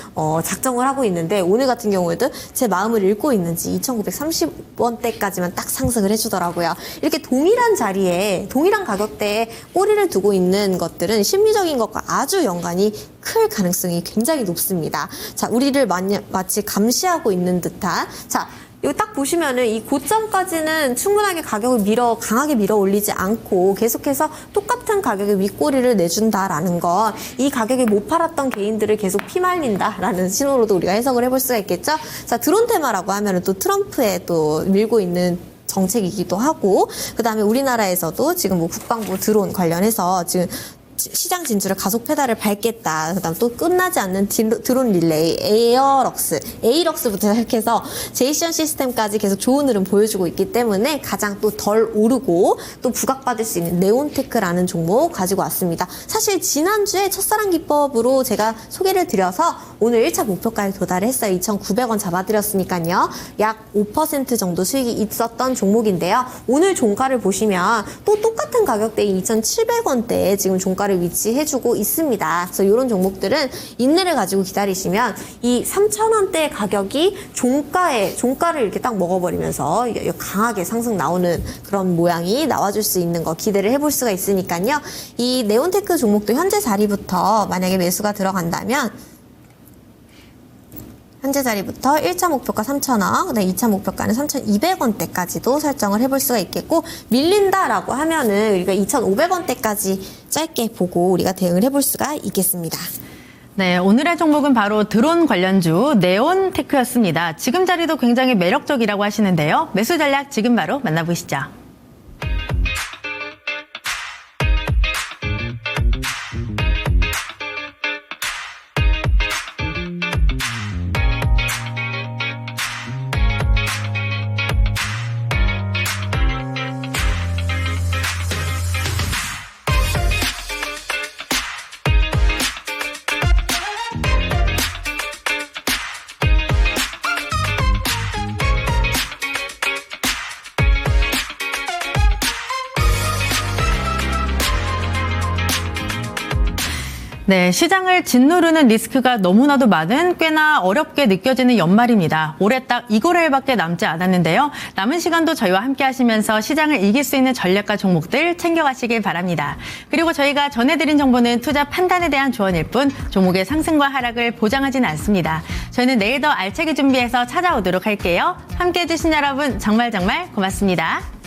작정을 하고 있는데 오늘 같은 경우에도 제 마음을 읽고 있는지 2,930원대까지만 딱 상승을 해주더라고요. 이렇게 동일한 자리에, 동일한 가격대에 꼬리를 두고 있는 것들은 심리적인 것과 아주 연관이 클 가능성이 굉장히 높습니다. 자, 우리를 마치 감시하고 있는 듯한, 자, 여기 딱 보시면은 이 고점까지는 충분하게 가격을 강하게 밀어 올리지 않고 계속해서 똑같은 가격의 윗꼬리를 내준다라는 건 이 가격에 못 팔았던 개인들을 계속 피말린다라는 신호로도 우리가 해석을 해볼 수가 있겠죠. 자, 드론 테마라고 하면은 또 트럼프에 또 밀고 있는 정책이기도 하고, 그 다음에 우리나라에서도 지금 뭐 국방부 드론 관련해서 지금 시장 진출을 가속 페달을 밟겠다. 그다음 또 끝나지 않는 드론 릴레이, 에이럭스부터 시작해서 제이션 시스템까지 계속 좋은 흐름 보여주고 있기 때문에 가장 또 덜 오르고 또 부각받을 수 있는 네온테크라는 종목 가지고 왔습니다. 사실 지난주에 첫사랑 기법으로 제가 소개를 드려서 오늘 1차 목표가에 도달을 했어요. 2,900원 잡아드렸으니까요. 약 5% 정도 수익이 있었던 종목인데요. 오늘 종가를 보시면 또 똑같은 가격대인 2,700원대에 지금 종가를 위치해주고 있습니다. 그래서 이런 종목들은 인내를 가지고 기다리시면 이 3,000원대 가격이 종가를 이렇게 딱 먹어버리면서 강하게 상승 나오는 그런 모양이 나와줄 수 있는 거 기대를 해볼 수가 있으니까요. 이 네온테크 종목도 현재 자리부터 만약에 매수가 들어간다면 현재 자리부터 1차 목표가 3,000원, 그다음에 2차 목표가는 3,200원대까지도 설정을 해볼 수가 있겠고, 밀린다라고 하면은 우리가 2,500원대까지 짧게 보고 우리가 대응을 해볼 수가 있겠습니다. 네, 오늘의 종목은 바로 드론 관련주 네온테크였습니다. 지금 자리도 굉장히 매력적이라고 하시는데요. 매수 전략 지금 바로 만나보시죠. 네, 시장을 짓누르는 리스크가 너무나도 많은 꽤나 어렵게 느껴지는 연말입니다. 올해 딱 이 거래일밖에 남지 않았는데요. 남은 시간도 저희와 함께 하시면서 시장을 이길 수 있는 전략과 종목들 챙겨가시길 바랍니다. 그리고 저희가 전해드린 정보는 투자 판단에 대한 조언일 뿐 종목의 상승과 하락을 보장하지는 않습니다. 저희는 내일 더 알차게 준비해서 찾아오도록 할게요. 함께해 주신 여러분 정말 고맙습니다.